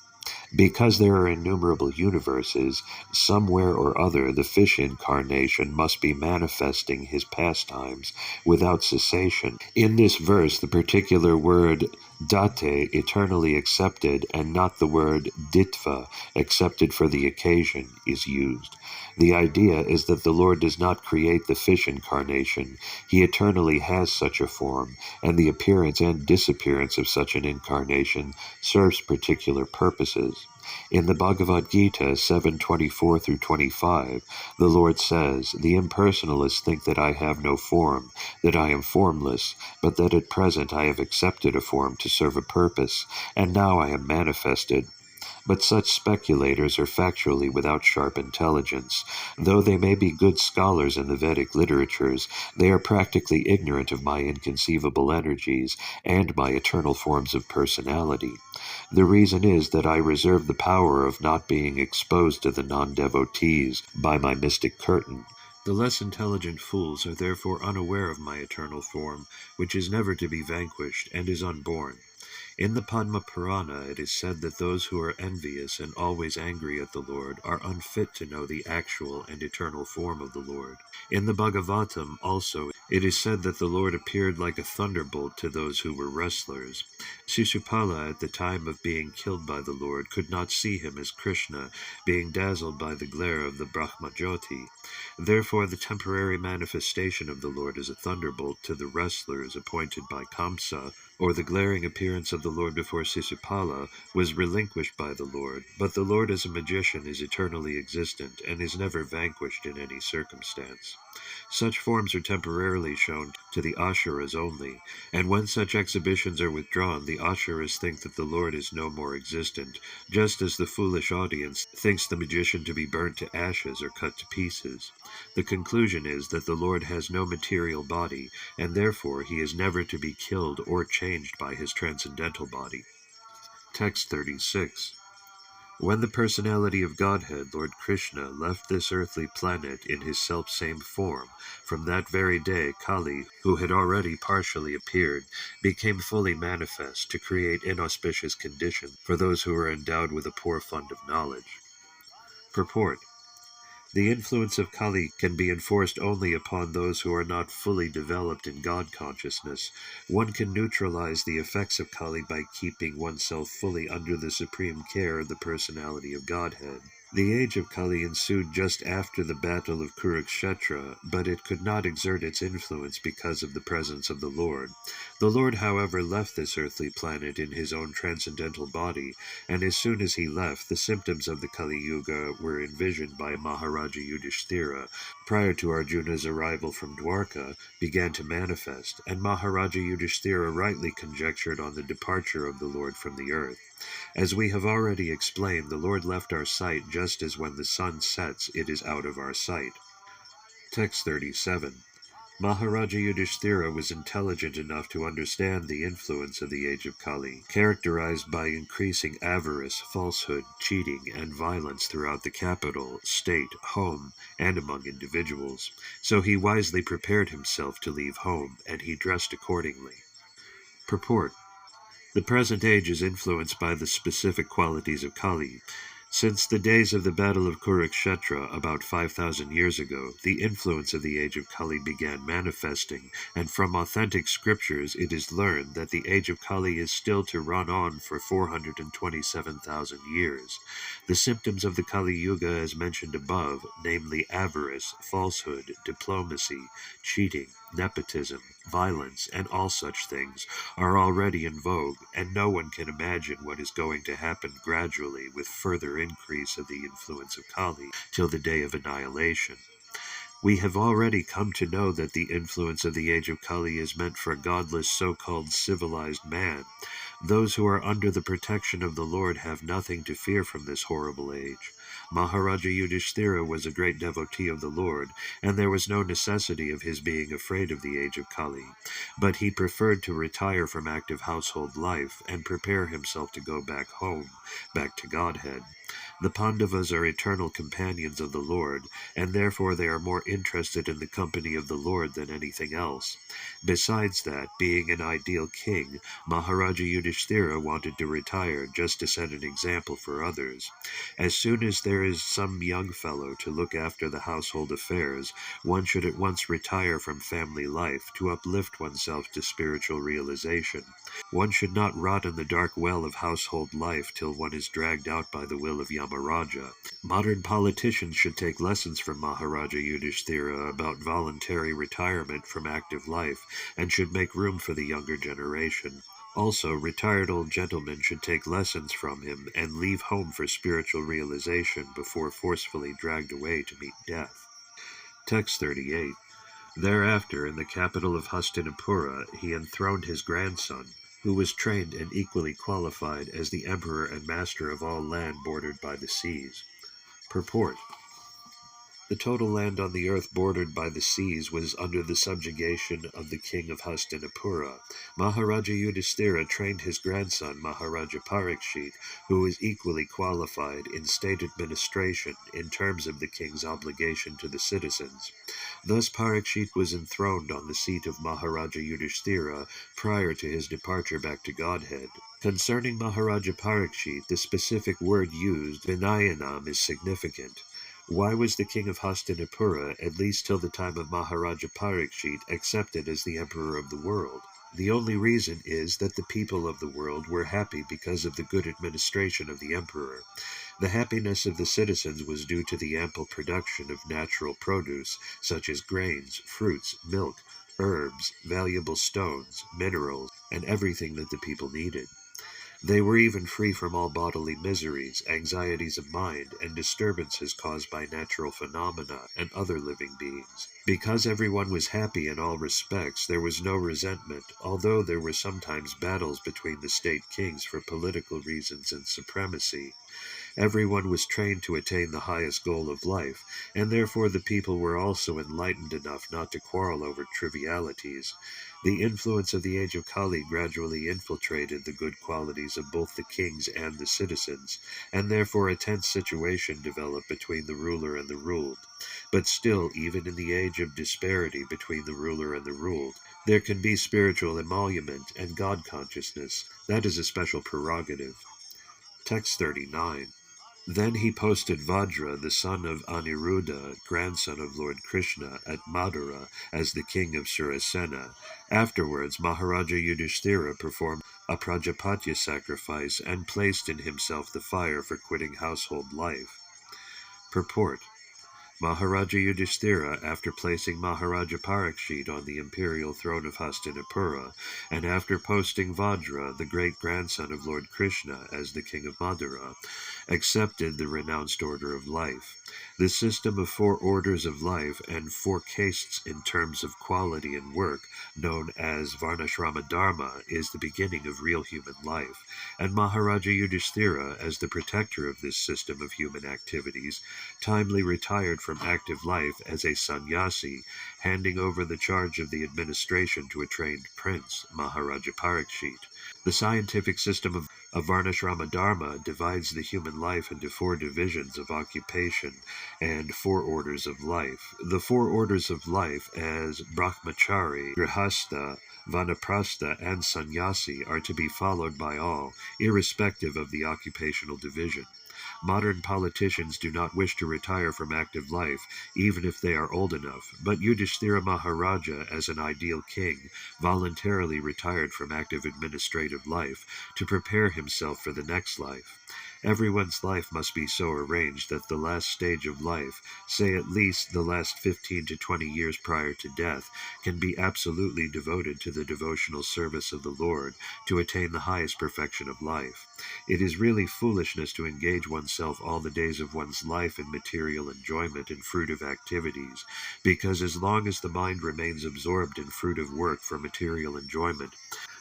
Because there are innumerable universes, somewhere or other the fish incarnation must be manifesting his pastimes without cessation. In this verse, the particular word date, eternally accepted, and not the word ditva, accepted for the occasion, is used. The idea is that the Lord does not create the fish incarnation. He eternally has such a form, and the appearance and disappearance of such an incarnation serves particular purposes. In the Bhagavad Gita 7:24-25, the Lord says, "The impersonalists think that I have no form, that I am formless, but that at present I have accepted a form to serve a purpose, and now I am manifested." But such speculators are factually without sharp intelligence. Though they may be good scholars in the Vedic literatures, they are practically ignorant of my inconceivable energies and my eternal forms of personality. The reason is that I reserve the power of not being exposed to the non-devotees by my mystic curtain. The less intelligent fools are therefore unaware of my eternal form, which is never to be vanquished and is unborn. In the Padma Purana it is said that those who are envious and always angry at the Lord are unfit to know the actual and eternal form of the Lord. In the Bhagavatam also it is said that the Lord appeared like a thunderbolt to those who were wrestlers. Sisupala at the time of being killed by the Lord could not see him as Krishna, being dazzled by the glare of the Brahmajyoti. Therefore the temporary manifestation of the Lord as a thunderbolt to the wrestlers appointed by Kamsa, or the glaring appearance of the Lord before Sisupala, was relinquished by the Lord, but the Lord as a magician is eternally existent and is never vanquished in any circumstance. Such forms are temporarily shown to the Asuras only, and when such exhibitions are withdrawn, the Asuras think that the Lord is no more existent, just as the foolish audience thinks the magician to be burnt to ashes or cut to pieces. The conclusion is that the Lord has no material body, and therefore he is never to be killed or changed by his transcendental body. Text 36. When the personality of Godhead, Lord Krishna, left this earthly planet in his self-same form, from that very day Kali, who had already partially appeared, became fully manifest to create inauspicious conditions for those who are endowed with a poor fund of knowledge. Purport. The influence of Kali can be enforced only upon those who are not fully developed in God consciousness. One can neutralize the effects of Kali by keeping oneself fully under the supreme care of the personality of Godhead. The age of Kali ensued just after the battle of Kurukshetra, but it could not exert its influence because of the presence of the Lord. The Lord, however, left this earthly planet in his own transcendental body, and as soon as he left, the symptoms of the Kali Yuga were envisioned by Maharaja Yudhishthira. Prior to Arjuna's arrival from Dwarka, began to manifest, and Maharaja Yudhishthira rightly conjectured on the departure of the Lord from the earth. As we have already explained, the Lord left our sight just as when the sun sets it is out of our sight. Text 37. Maharaja Yudhishthira was intelligent enough to understand the influence of the age of Kali, characterized by increasing avarice, falsehood, cheating, and violence throughout the capital, state, home, and among individuals. So he wisely prepared himself to leave home, and he dressed accordingly. Purport. The present age is influenced by the specific qualities of Kali. Since the days of the Battle of Kurukshetra about 5,000 years ago, the influence of the age of Kali began manifesting, and from authentic scriptures it is learned that the age of Kali is still to run on for 427,000 years. The symptoms of the Kali Yuga as mentioned above, namely avarice, falsehood, diplomacy, cheating, nepotism, violence, and all such things, are already in vogue, and no one can imagine what is going to happen gradually with further increase of the influence of Kali till the day of annihilation. We have already come to know that the influence of the age of Kali is meant for godless so-called civilized man. Those who are under the protection of the Lord have nothing to fear from this horrible age. Maharaja Yudhishthira was a great devotee of the Lord, and there was no necessity of his being afraid of the age of Kali, but he preferred to retire from active household life and prepare himself to go back home, back to Godhead. The Pandavas are eternal companions of the Lord, and therefore they are more interested in the company of the Lord than anything else. Besides that, being an ideal king, Maharaja Yudhishthira wanted to retire just to set an example for others. As soon as there is some young fellow to look after the household affairs, one should at once retire from family life to uplift oneself to spiritual realization. One should not rot in the dark well of household life till one is dragged out by the will of Yamaraja. Modern politicians should take lessons from Maharaja Yudhishthira about voluntary retirement from active life, and should make room for the younger generation. Also, retired old gentlemen should take lessons from him and leave home for spiritual realization before forcefully dragged away to meet death. Text 38. Thereafter, in the capital of Hastinapura, he enthroned his grandson, who was trained and equally qualified as the emperor and master of all land bordered by the seas. Purport. The total land on the earth bordered by the seas was under the subjugation of the king of Hastinapura. Maharaja Yudhishthira trained his grandson Maharaja Parikshit, who was equally qualified in state administration in terms of the king's obligation to the citizens. Thus Parikshit was enthroned on the seat of Maharaja Yudhishthira prior to his departure back to Godhead. Concerning Maharaja Parikshit, the specific word used, Vinayanam, is significant. Why was the king of Hastinapura, at least till the time of Maharaja Parikshit, accepted as the emperor of the world? The only reason is that the people of the world were happy because of the good administration of the emperor. The happiness of the citizens was due to the ample production of natural produce, such as grains, fruits, milk, herbs, valuable stones, minerals, and everything that the people needed. They were even free from all bodily miseries, anxieties of mind, and disturbances caused by natural phenomena and other living beings. Because everyone was happy in all respects, there was no resentment, although there were sometimes battles between the state kings for political reasons and supremacy. Everyone was trained to attain the highest goal of life, and therefore the people were also enlightened enough not to quarrel over trivialities. The influence of the age of Kali gradually infiltrated the good qualities of both the kings and the citizens, and therefore a tense situation developed between the ruler and the ruled. But still, even in the age of disparity between the ruler and the ruled, there can be spiritual emolument and God consciousness. That is a special prerogative. Text 39. Then he posted Vajra, the son of Aniruddha, grandson of Lord Krishna, at Madura as the king of Surasena. Afterwards, Maharaja Yudhishthira performed a Prajapatya sacrifice and placed in himself the fire for quitting household life. Purport. Maharaja Yudhishthira, after placing Maharaja Parikshit on the imperial throne of Hastinapura, and after posting Vajra, the great-grandson of Lord Krishna, as the king of Madura, accepted the renounced order of life. The system of 4 orders of life and 4 castes in terms of quality and work, known as Varnashrama Dharma, is the beginning of real human life, and Maharaja Yudhishthira, as the protector of this system of human activities, timely retired from active life as a sannyasi, handing over the charge of the administration to a trained prince, Maharaja Parikshit. The scientific system of Varnashrama Dharma divides the human life into 4 divisions of occupation and 4 orders of life. The 4 orders of life, as Brahmachari, Grihastha, Vanaprastha, and Sannyasi, are to be followed by all, irrespective of the occupational division. Modern politicians do not wish to retire from active life, even if they are old enough, but Yudhishthira Maharaja, as an ideal king, voluntarily retired from active administrative life to prepare himself for the next life. Everyone's life must be so arranged that the last stage of life, say at least the last 15 to 20 years prior to death, can be absolutely devoted to the devotional service of the Lord to attain the highest perfection of life. It is really foolishness to engage oneself all the days of one's life in material enjoyment and fruitive activities, because as long as the mind remains absorbed in fruitive work for material enjoyment,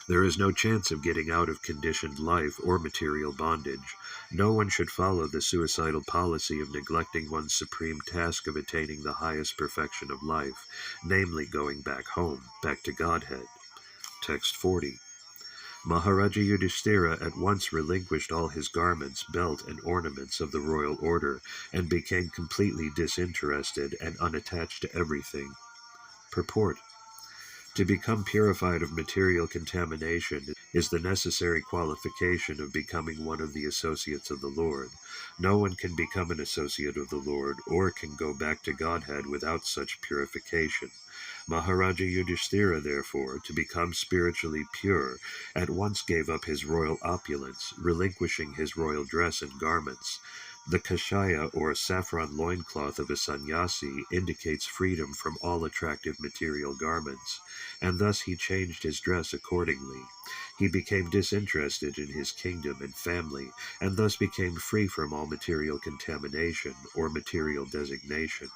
there is no chance of getting out of conditioned life or material bondage. No one should follow the suicidal policy of neglecting one's supreme task of attaining the highest perfection of life, namely going back home, back to Godhead. Text 40. Maharaja Yudhishthira at once relinquished all his garments, belt, and ornaments of the royal order, and became completely disinterested and unattached to everything. Purport. To become purified of material contamination is the necessary qualification of becoming one of the associates of the Lord. No one can become an associate of the Lord or can go back to Godhead without such purification. Maharaja Yudhishthira, therefore, to become spiritually pure, at once gave up his royal opulence, relinquishing his royal dress and garments. The kashaya, or saffron loincloth of a sannyasi, indicates freedom from all attractive material garments, and thus he changed his dress accordingly. He became disinterested in his kingdom and family, and thus became free from all material contamination or material designation.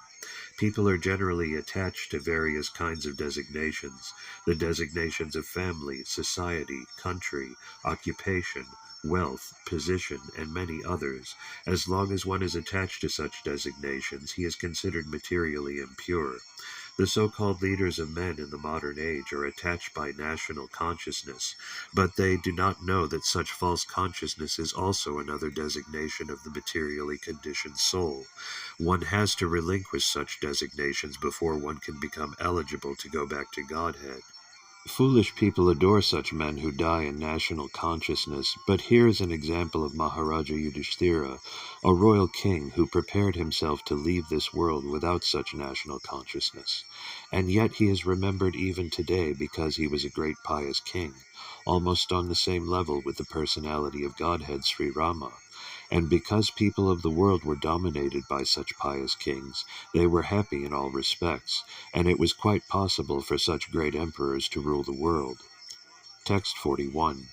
People are generally attached to various kinds of designations, the designations of family, society, country, occupation, wealth, position, and many others. As long as one is attached to such designations, he is considered materially impure. The so-called leaders of men in the modern age are attached by national consciousness, but they do not know that such false consciousness is also another designation of the materially conditioned soul. One has to relinquish such designations before one can become eligible to go back to Godhead. Foolish people adore such men who die in national consciousness, but here is an example of Maharaja Yudhishthira, a royal king who prepared himself to leave this world without such national consciousness. And yet he is remembered even today because he was a great pious king, almost on the same level with the personality of Godhead Sri Rama. And because people of the world were dominated by such pious kings, they were happy in all respects, and it was quite possible for such great emperors to rule the world. Text 41.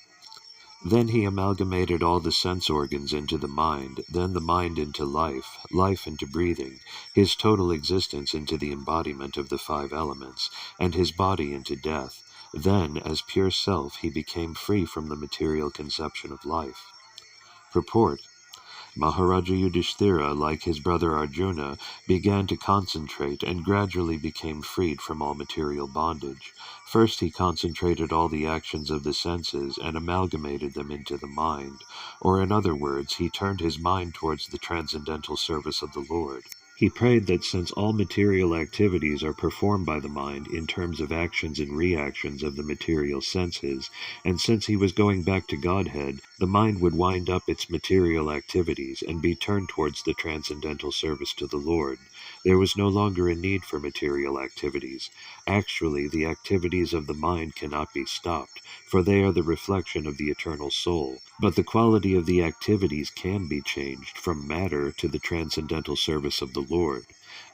Then he amalgamated all the sense organs into the mind, then the mind into life, life into breathing, his total existence into the embodiment of the 5 elements, and his body into death. Then, as pure self, he became free from the material conception of life. Purport. Maharaja Yudhishthira, like his brother Arjuna, began to concentrate and gradually became freed from all material bondage. First he concentrated all the actions of the senses and amalgamated them into the mind, or in other words, he turned his mind towards the transcendental service of the Lord. He prayed that since all material activities are performed by the mind in terms of actions and reactions of the material senses, and since he was going back to Godhead, the mind would wind up its material activities and be turned towards the transcendental service to the Lord. There was no longer a need for material activities. Actually, the activities of the mind cannot be stopped, for they are the reflection of the eternal soul. But the quality of the activities can be changed from matter to the transcendental service of the Lord.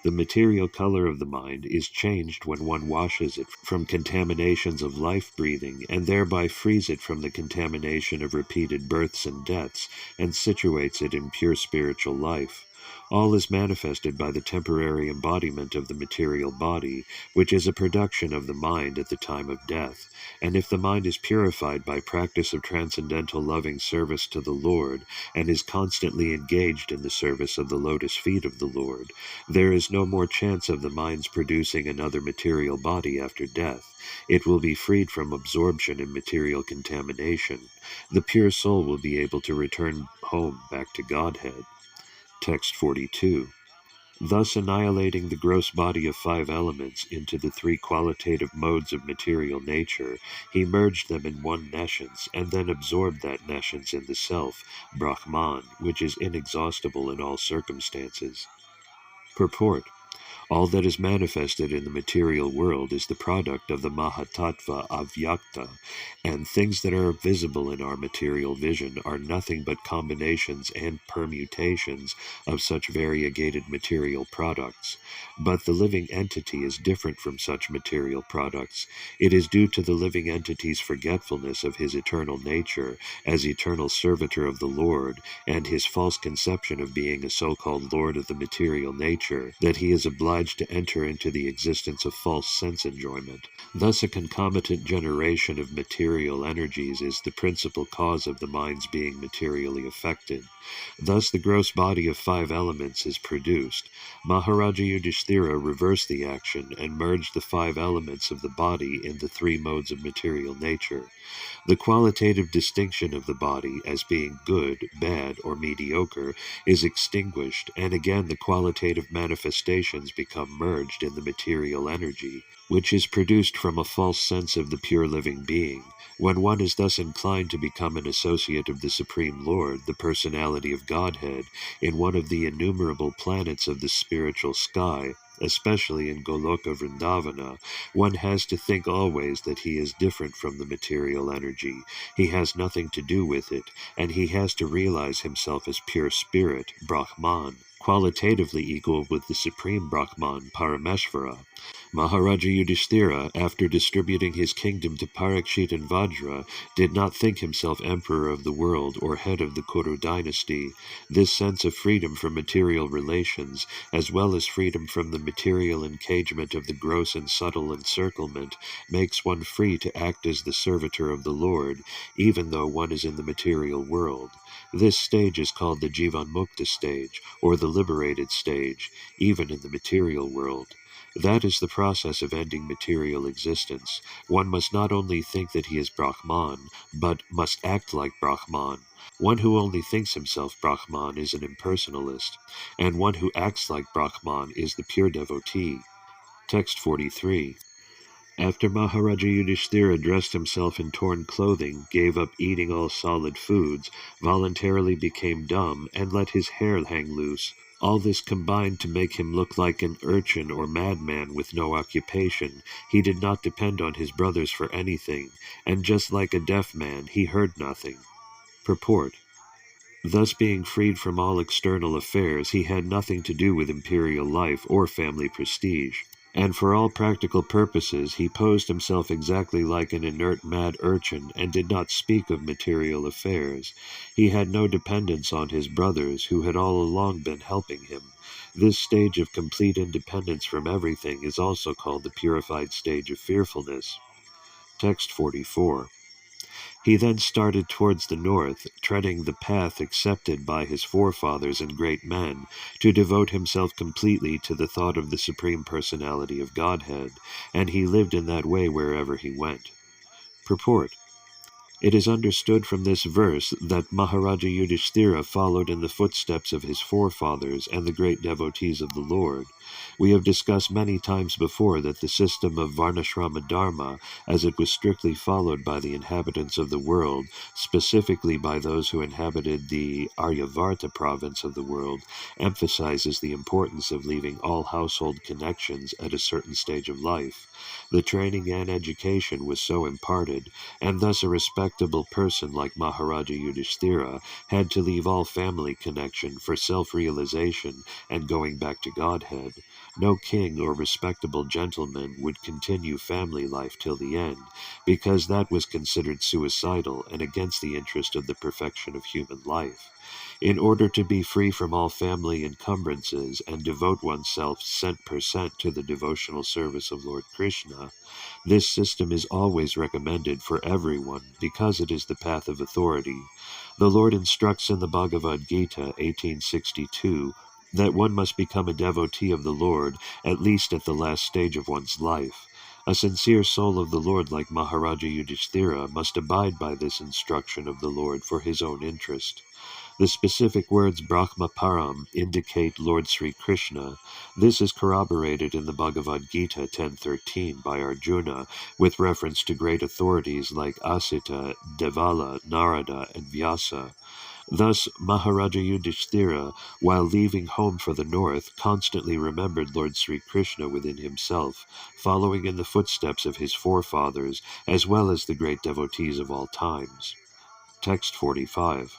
The material color of the mind is changed when one washes it from contaminations of life-breathing and thereby frees it from the contamination of repeated births and deaths and situates it in pure spiritual life. All is manifested by the temporary embodiment of the material body, which is a production of the mind at the time of death. And if the mind is purified by practice of transcendental loving service to the Lord, and is constantly engaged in the service of the lotus feet of the Lord, there is no more chance of the mind's producing another material body after death. It will be freed from absorption in material contamination. The pure soul will be able to return home back to Godhead. Text 42. Thus annihilating the gross body of 5 elements into the 3 qualitative modes of material nature, he merged them in one nescience, and then absorbed that nescience in the self, Brahman, which is inexhaustible in all circumstances. Purport. All that is manifested in the material world is the product of the Mahatattva Avyakta, and things that are visible in our material vision are nothing but combinations and permutations of such variegated material products. But the living entity is different from such material products. It is due to the living entity's forgetfulness of his eternal nature as eternal servitor of the Lord, and his false conception of being a so-called Lord of the material nature, that he is obliged to enter into the existence of false sense enjoyment. Thus a concomitant generation of material energies is the principal cause of the mind's being materially affected. Thus the gross body of 5 elements is produced. Maharaja Yudhishthira reversed the action and merged the 5 elements of the body in the 3 modes of material nature. The qualitative distinction of the body as being good, bad, or mediocre is extinguished, and again the qualitative manifestations become merged in the material energy, which is produced from a false sense of the pure living being. When one is thus inclined to become an associate of the Supreme Lord, the personality of Godhead, in one of the innumerable planets of the spiritual sky, especially in Goloka Vrindavana, one has to think always that he is different from the material energy. He has nothing to do with it, and he has to realize himself as pure spirit, Brahman, qualitatively equal with the supreme Brahman, Parameshvara. Maharaja Yudhishthira, after distributing his kingdom to Parikshit and Vajra, did not think himself emperor of the world or head of the Kuru dynasty. This sense of freedom from material relations, as well as freedom from the material encagement of the gross and subtle encirclement, makes one free to act as the servitor of the Lord, even though one is in the material world. This stage is called the Jivanmukta stage, or the liberated stage, even in the material world. That is the process of ending material existence. One must not only think that he is Brahman, but must act like Brahman. One who only thinks himself Brahman is an impersonalist, and one who acts like Brahman is the pure devotee. Text 43. After Maharaja Yudhishthira dressed himself in torn clothing, gave up eating all solid foods, voluntarily became dumb, and let his hair hang loose, all this combined to make him look like an urchin or madman with no occupation. He did not depend on his brothers for anything, and just like a deaf man, he heard nothing. Purport. Thus being freed from all external affairs, he had nothing to do with imperial life or family prestige. And for all practical purposes he posed himself exactly like an inert mad urchin and did not speak of material affairs. He had no dependence on his brothers, who had all along been helping him. This stage of complete independence from everything is also called the purified stage of fearfulness. Text 44. He then started towards the north, treading the path accepted by his forefathers and great men, to devote himself completely to the thought of the Supreme Personality of Godhead, and he lived in that way wherever he went. Purport. It is understood from this verse that Maharaja Yudhishthira followed in the footsteps of his forefathers and the great devotees of the Lord. We have discussed many times before that the system of Varnashrama Dharma, as it was strictly followed by the inhabitants of the world, specifically by those who inhabited the Aryavarta province of the world, emphasizes the importance of leaving all household connections at a certain stage of life. The training and education was so imparted, and thus a respect respectable person like Maharaja Yudhishthira had to leave all family connection for self-realization and going back to Godhead, no king or respectable gentleman would continue family life till the end, because that was considered suicidal and against the interest of the perfection of human life. In order to be free from all family encumbrances and devote oneself cent per cent to the devotional service of Lord Krishna, this system is always recommended for everyone because it is the path of authority. The Lord instructs in the Bhagavad Gita 1862 that one must become a devotee of the Lord at least at the last stage of one's life. A sincere soul of the Lord like Maharaja Yudhishthira must abide by this instruction of the Lord for his own interest. The specific words Brahma Param indicate Lord Sri Krishna. This is corroborated in the Bhagavad Gita 10.13 by Arjuna with reference to great authorities like Asita, Devala, Narada, and Vyasa. Thus, Maharaja Yudhishthira, while leaving home for the north, constantly remembered Lord Sri Krishna within himself, following in the footsteps of his forefathers, as well as the great devotees of all times. Text 45.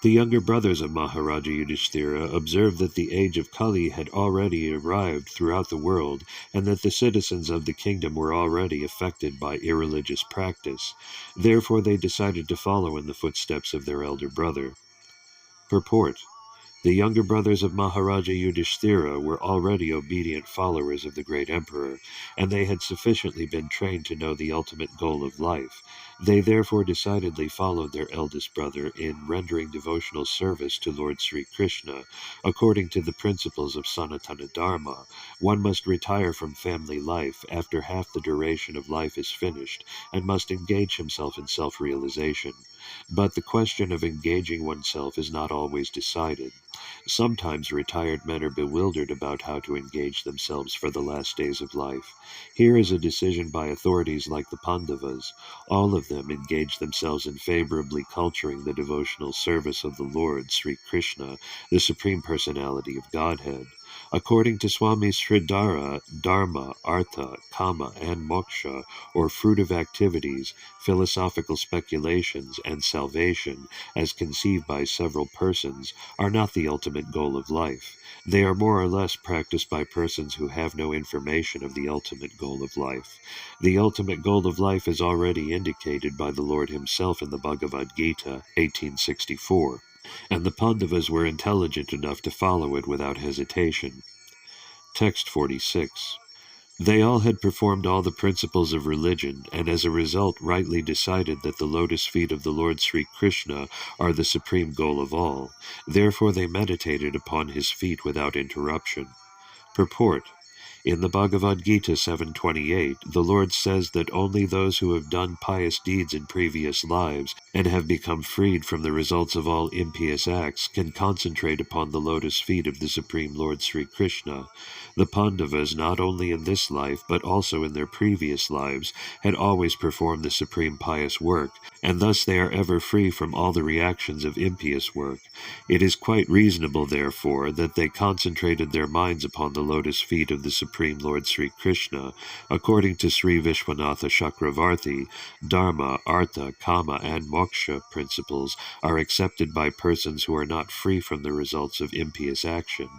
The younger brothers of Maharaja Yudhishthira observed that the age of Kali had already arrived throughout the world, and that the citizens of the kingdom were already affected by irreligious practice. Therefore they decided to follow in the footsteps of their elder brother. Purport. The younger brothers of Maharaja Yudhishthira were already obedient followers of the great emperor, and they had sufficiently been trained to know the ultimate goal of life. They therefore decidedly followed their eldest brother in rendering devotional service to Lord Sri Krishna. According to the principles of Sanatana Dharma, one must retire from family life after half the duration of life is finished, and must engage himself in self-realization. But the question of engaging oneself is not always decided. Sometimes retired men are bewildered about how to engage themselves for the last days of life. Here is a decision by authorities like the Pandavas. All of them engaged themselves in favorably culturing the devotional service of the Lord, Sri Krishna, the Supreme Personality of Godhead. According to Swami Sridhara, Dharma, Artha, Kama, and Moksha, or fruit of activities, philosophical speculations, and salvation, as conceived by several persons, are not the ultimate goal of life. They are more or less practiced by persons who have no information of the ultimate goal of life. The ultimate goal of life is already indicated by the Lord himself in the Bhagavad Gita 1864, and the Pandavas were intelligent enough to follow it without hesitation. Text 46. They all had performed all the principles of religion, and as a result rightly decided that the lotus feet of the Lord Sri Krishna are the supreme goal of all. Therefore they meditated upon his feet without interruption. Purport. In the Bhagavad Gita 7.28, the Lord says that only those who have done pious deeds in previous lives and have become freed from the results of all impious acts can concentrate upon the lotus feet of the Supreme Lord Sri Krishna. The Pandavas, not only in this life but also in their previous lives, had always performed the supreme pious work, and thus they are ever free from all the reactions of impious work. It is quite reasonable, therefore, that they concentrated their minds upon the lotus feet of the Supreme Lord Sri Krishna. According to Sri Vishwanatha Chakravarti, Dharma, Artha, Kama, and Moksha principles are accepted by persons who are not free from the results of impious action.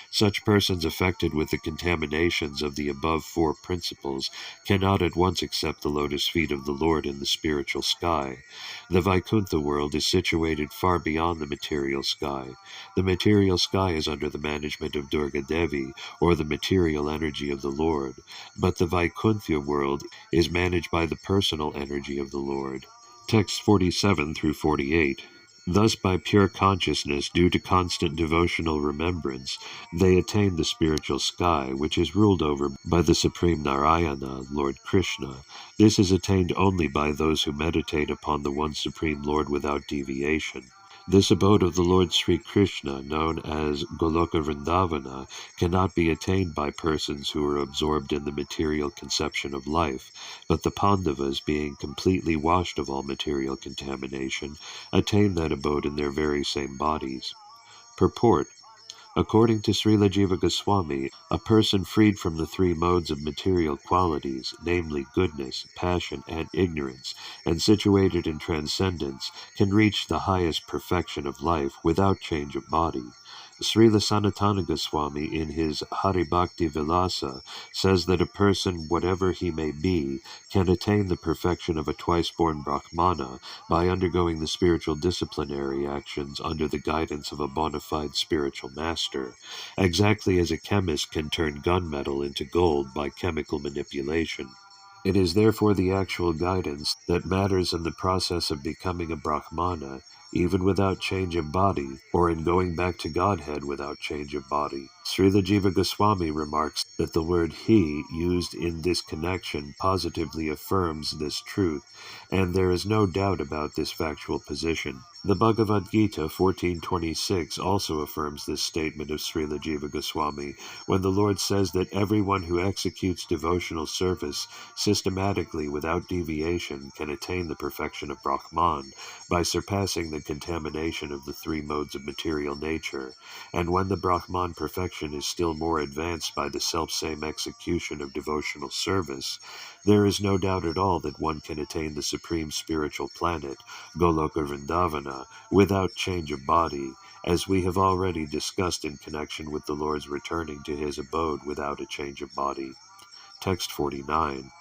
Such persons affected with the contaminations of the above four principles cannot at once accept the lotus feet of the Lord in the spiritual sky. The Vaikuntha world is situated far beyond the material sky. The material sky is under the management of Durga Devi, or the material energy of the Lord, but the Vaikuntha world is managed by the personal energy of the Lord. Texts 47 through 48. Thus, by pure consciousness, due to constant devotional remembrance, they attain the spiritual sky, which is ruled over by the Supreme Narayana, Lord Krishna. This is attained only by those who meditate upon the one Supreme Lord without deviation. This abode of the Lord Sri Krishna, known as Goloka Vrindavana, cannot be attained by persons who are absorbed in the material conception of life, but the Pandavas, being completely washed of all material contamination, attain that abode in their very same bodies. Purport. According to Srila Jiva Goswami, a person freed from the three modes of material qualities, namely goodness, passion, and ignorance, and situated in transcendence, can reach the highest perfection of life without change of body. Srila Sanatana Goswami, in his Hari Bhakti Vilasa, says that a person, whatever he may be, can attain the perfection of a twice-born Brahmana by undergoing the spiritual disciplinary actions under the guidance of a bona fide spiritual master, exactly as a chemist can turn gunmetal into gold by chemical manipulation. It is therefore the actual guidance that matters in the process of becoming a Brahmana, even without change of body, or in going back to Godhead without change of body. Srila Jiva Goswami remarks that the word he used in this connection positively affirms this truth, and there is no doubt about this factual position. The Bhagavad Gita 14.26 also affirms this statement of Srila Jiva Goswami, when the Lord says that everyone who executes devotional service systematically without deviation can attain the perfection of Brahman by surpassing the contamination of the three modes of material nature, and when the Brahman perfection is still more advanced by the selfsame execution of devotional service, there is no doubt at all that one can attain the supreme spiritual planet, Goloka Vrindavana, without change of body, as we have already discussed in connection with the Lord's returning to his abode without a change of body. Text 49.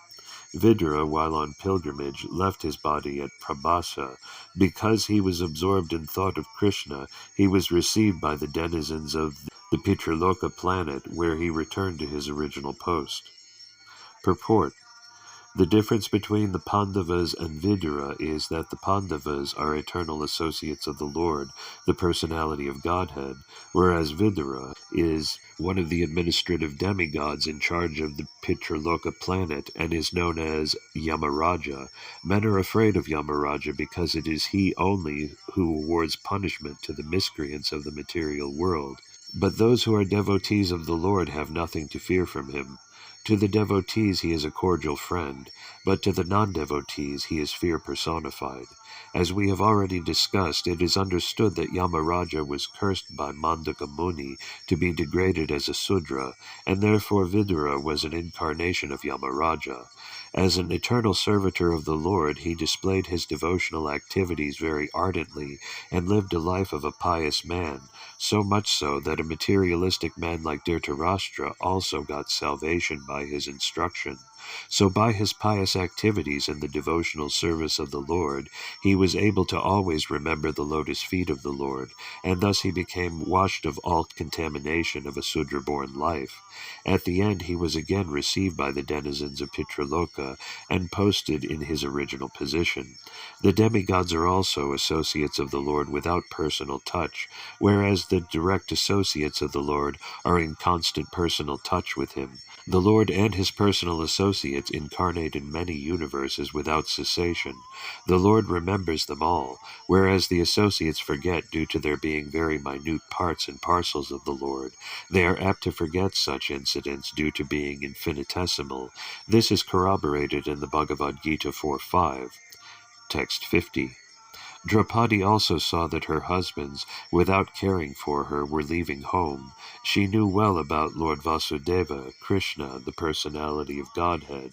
Vidura, while on pilgrimage, left his body at Prabhasa. Because he was absorbed in thought of Krishna, he was received by the denizens of the Pitraloka planet, where he returned to his original post. Purport. The difference between the Pandavas and Vidura is that the Pandavas are eternal associates of the Lord, the personality of Godhead, whereas Vidura is one of the administrative demigods in charge of the Pitraloka planet and is known as Yamaraja. Men are afraid of Yamaraja because it is he only who awards punishment to the miscreants of the material world. But those who are devotees of the Lord have nothing to fear from him. To the devotees he is a cordial friend, but to the non-devotees he is fear personified. As we have already discussed, it is understood that Yamaraja was cursed by Mandaka Muni to be degraded as a Sudra, and therefore Vidura was an incarnation of Yamaraja. As an eternal servitor of the Lord, he displayed his devotional activities very ardently and lived a life of a pious man, so much so that a materialistic man like Dhritarashtra also got salvation by his instruction. So by his pious activities in the devotional service of the Lord, he was able to always remember the lotus feet of the Lord, and thus he became washed of all contamination of a Sudra-born life. At the end he was again received by the denizens of Pitraloka and posted in his original position. The demigods are also associates of the Lord without personal touch, whereas the direct associates of the Lord are in constant personal touch with him. The Lord and his personal associates incarnate in many universes without cessation. The Lord remembers them all, whereas the associates forget due to their being very minute parts and parcels of the Lord. They are apt to forget such incidents due to being infinitesimal. This is corroborated in the Bhagavad Gita 4.5. Text 50. Draupadi also saw that her husbands, without caring for her, were leaving home. She knew well about Lord Vasudeva, Krishna, the personality of Godhead.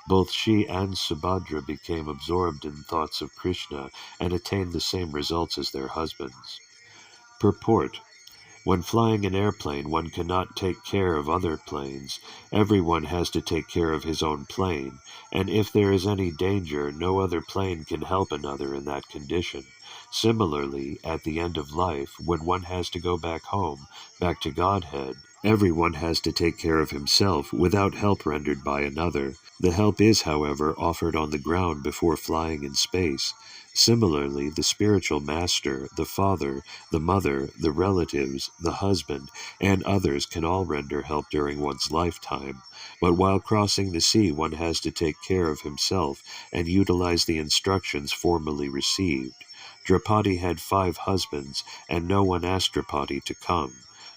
Both she and Subhadra became absorbed in thoughts of Krishna and attained the same results as their husbands. Purport. When flying an airplane, one cannot take care of other planes. Everyone has to take care of his own plane, and if there is any danger, no other plane can help another in that condition. Similarly, at the end of life, when one has to go back home, back to Godhead, everyone has to take care of himself without help rendered by another. The help is, however, offered on the ground before flying in space. Similarly, the spiritual master, the father, the mother, the relatives, the husband, and others can all render help during one's lifetime, but while crossing the sea one has to take care of himself and utilize the instructions formerly received. Draupadi had 5 husbands, and no one asked Draupadi to come.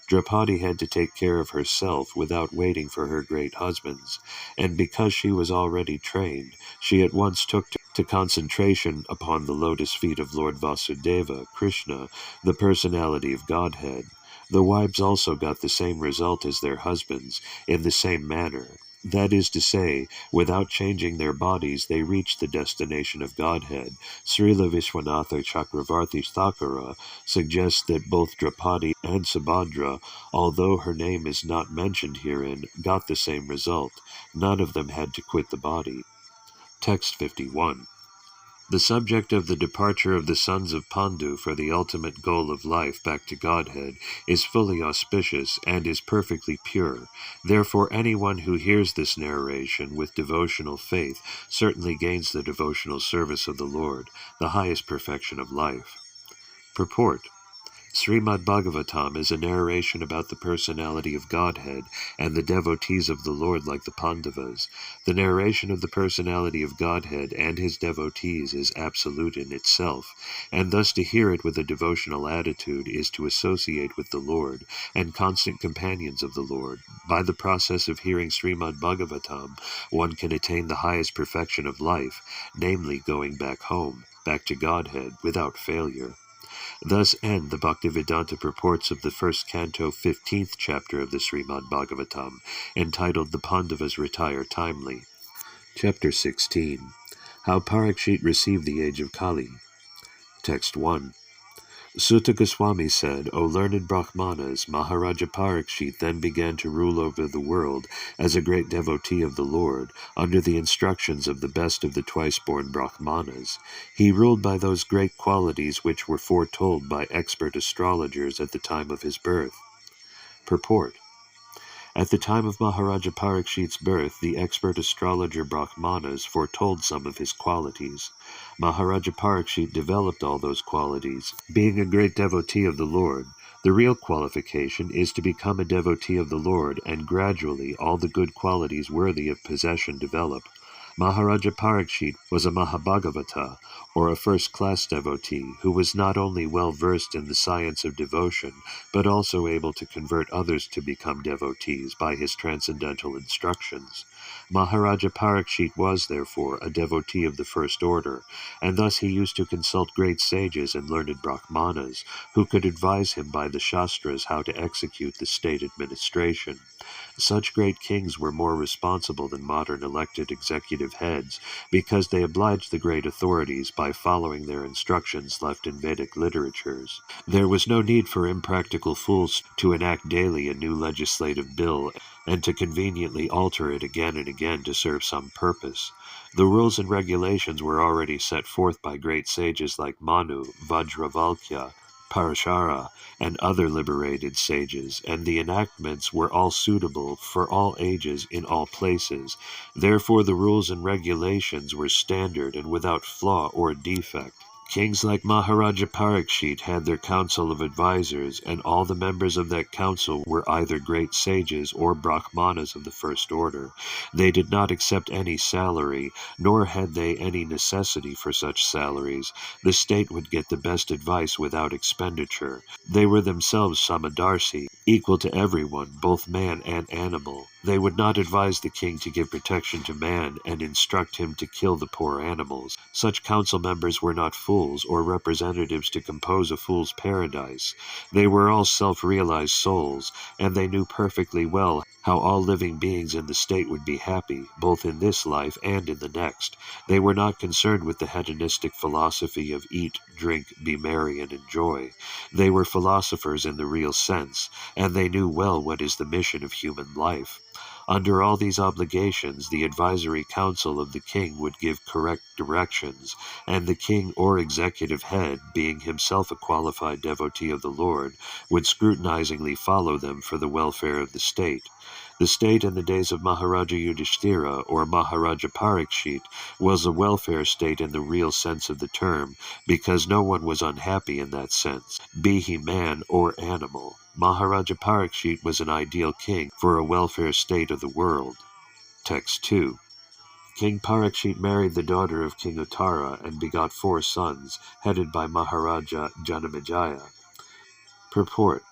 Draupadi had to take care of herself without waiting for her great husbands, and because she was already trained, she at once took to concentration upon the lotus feet of Lord Vasudeva, Krishna, the personality of Godhead. The wives also got the same result as their husbands, in the same manner. That is to say, without changing their bodies, they reached the destination of Godhead. Srila Vishwanatha Chakravarti Thakura suggests that both Draupadi and Subhadra, although her name is not mentioned herein, got the same result. None of them had to quit the body. Text 51. The subject of the departure of the sons of Pandu for the ultimate goal of life back to Godhead is fully auspicious and is perfectly pure. Therefore anyone who hears this narration with devotional faith certainly gains the devotional service of the Lord, the highest perfection of life. Purport. Srimad Bhagavatam is a narration about the personality of Godhead and the devotees of the Lord like the Pandavas. The narration of the personality of Godhead and his devotees is absolute in itself, and thus to hear it with a devotional attitude is to associate with the Lord and constant companions of the Lord. By the process of hearing Srimad Bhagavatam, one can attain the highest perfection of life, namely going back home, back to Godhead, without failure. Thus end the Bhaktivedanta Purports of the first canto 15th chapter of the Srimad Bhagavatam, entitled The Pandavas Retire Timely. Chapter 16. How Parikshit Received the Age of Kali. Text 1. Sutta Goswami said, O learned Brahmanas, Maharaja Parikshit then began to rule over the world as a great devotee of the Lord, under the instructions of the best of the twice-born Brahmanas. He ruled by those great qualities which were foretold by expert astrologers at the time of his birth. Purport. At the time of Maharaja Parikshit's birth, the expert astrologer Brahmanas foretold some of his qualities. Maharaja Parikshit developed all those qualities, being a great devotee of the Lord. The real qualification is to become a devotee of the Lord, and gradually all the good qualities worthy of possession develop. Maharaja Parikshit was a Mahabhagavata, or a first-class devotee, who was not only well-versed in the science of devotion, but also able to convert others to become devotees by his transcendental instructions. Maharaja Parikshit was, therefore, a devotee of the first order, and thus he used to consult great sages and learned Brahmanas, who could advise him by the Shastras how to execute the state administration. Such great kings were more responsible than modern elected executive heads, because they obliged the great authorities by following their instructions left in Vedic literatures. There was no need for impractical fools to enact daily a new legislative bill and to conveniently alter it again and again to serve some purpose. The rules and regulations were already set forth by great sages like Manu, Vajravalkya, Parashara, and other liberated sages, and the enactments were all suitable for all ages in all places. Therefore the rules and regulations were standard and without flaw or defect. Kings like Maharaja Parikshit had their council of advisers, and all the members of that council were either great sages or Brahmanas of the first order. They did not accept any salary, nor had they any necessity for such salaries. The state would get the best advice without expenditure. They were themselves Samadarsi, equal to everyone, both man and animal. They would not advise the king to give protection to man and instruct him to kill the poor animals. Such council members were not fools or representatives to compose a fool's paradise. They were all self-realized souls, and they knew perfectly well how all living beings in the state would be happy, both in this life and in the next. They were not concerned with the hedonistic philosophy of eat, drink, be merry, and enjoy. They were philosophers in the real sense, and they knew well what is the mission of human life. Under all these obligations, the advisory council of the king would give correct directions, and the king or executive head, being himself a qualified devotee of the Lord, would scrutinizingly follow them for the welfare of the state. The state in the days of Maharaja Yudhishthira or Maharaja Parikshit was a welfare state in the real sense of the term, because no one was unhappy in that sense, be he man or animal. Maharaja Parikshit was an ideal king for a welfare state of the world. Text 2. King Parikshit married the daughter of King Uttara and begot 4 sons, headed by Maharaja Janamejaya. Purport.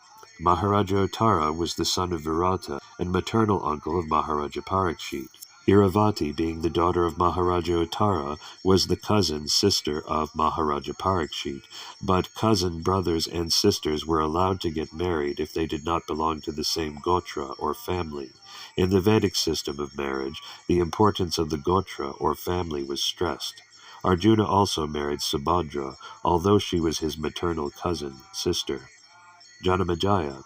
Maharaja Uttara was the son of Virata and maternal uncle of Maharaja Parikshit. Iravati, being the daughter of Maharaja Uttara, was the cousin sister of Maharaja Parikshit, but cousin brothers and sisters were allowed to get married if they did not belong to the same gotra or family. In the Vedic system of marriage, the importance of the gotra or family was stressed. Arjuna also married Subhadra, although she was his maternal cousin sister. Janamejaya,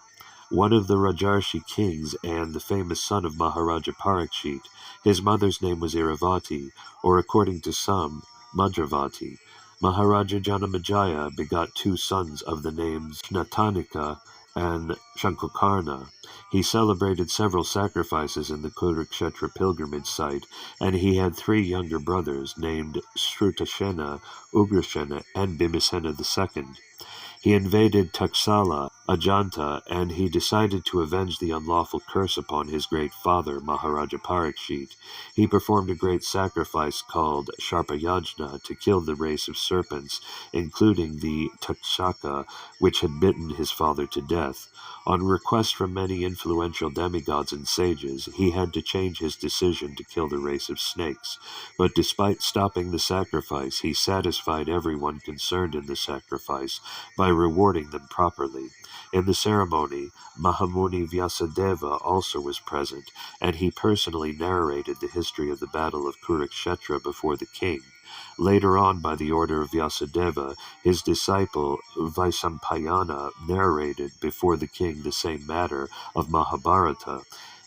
one of the Rajarshi kings and the famous son of Maharaja Parikshit. His mother's name was Iravati, or according to some, Madravati. Maharaja Janamejaya begot two sons of the names Snatanika and Shankukarna. He celebrated several sacrifices in the Kurukshetra pilgrimage site, and he had three younger brothers named Shrutashena, Ugrasena, and Bimisena II. He invaded Taksala, Ajanta, and he decided to avenge the unlawful curse upon his great father, Maharaja Parikshit. He performed a great sacrifice called Sharpayajna to kill the race of serpents, including the Takshaka, which had bitten his father to death. On request from many influential demigods and sages, he had to change his decision to kill the race of snakes. But despite stopping the sacrifice, he satisfied everyone concerned in the sacrifice by rewarding them properly. In the ceremony, Mahamuni Vyasadeva also was present, and he personally narrated the history of the Battle of Kurukshetra before the king. Later on, by the order of Vyasadeva, his disciple Vaisampayana narrated before the king the same matter of Mahabharata.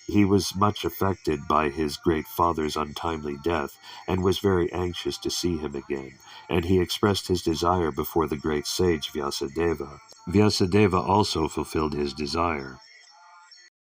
He was much affected by his great father's untimely death, and was very anxious to see him again, and he expressed his desire before the great sage Vyasadeva. Vyasadeva also fulfilled his desire.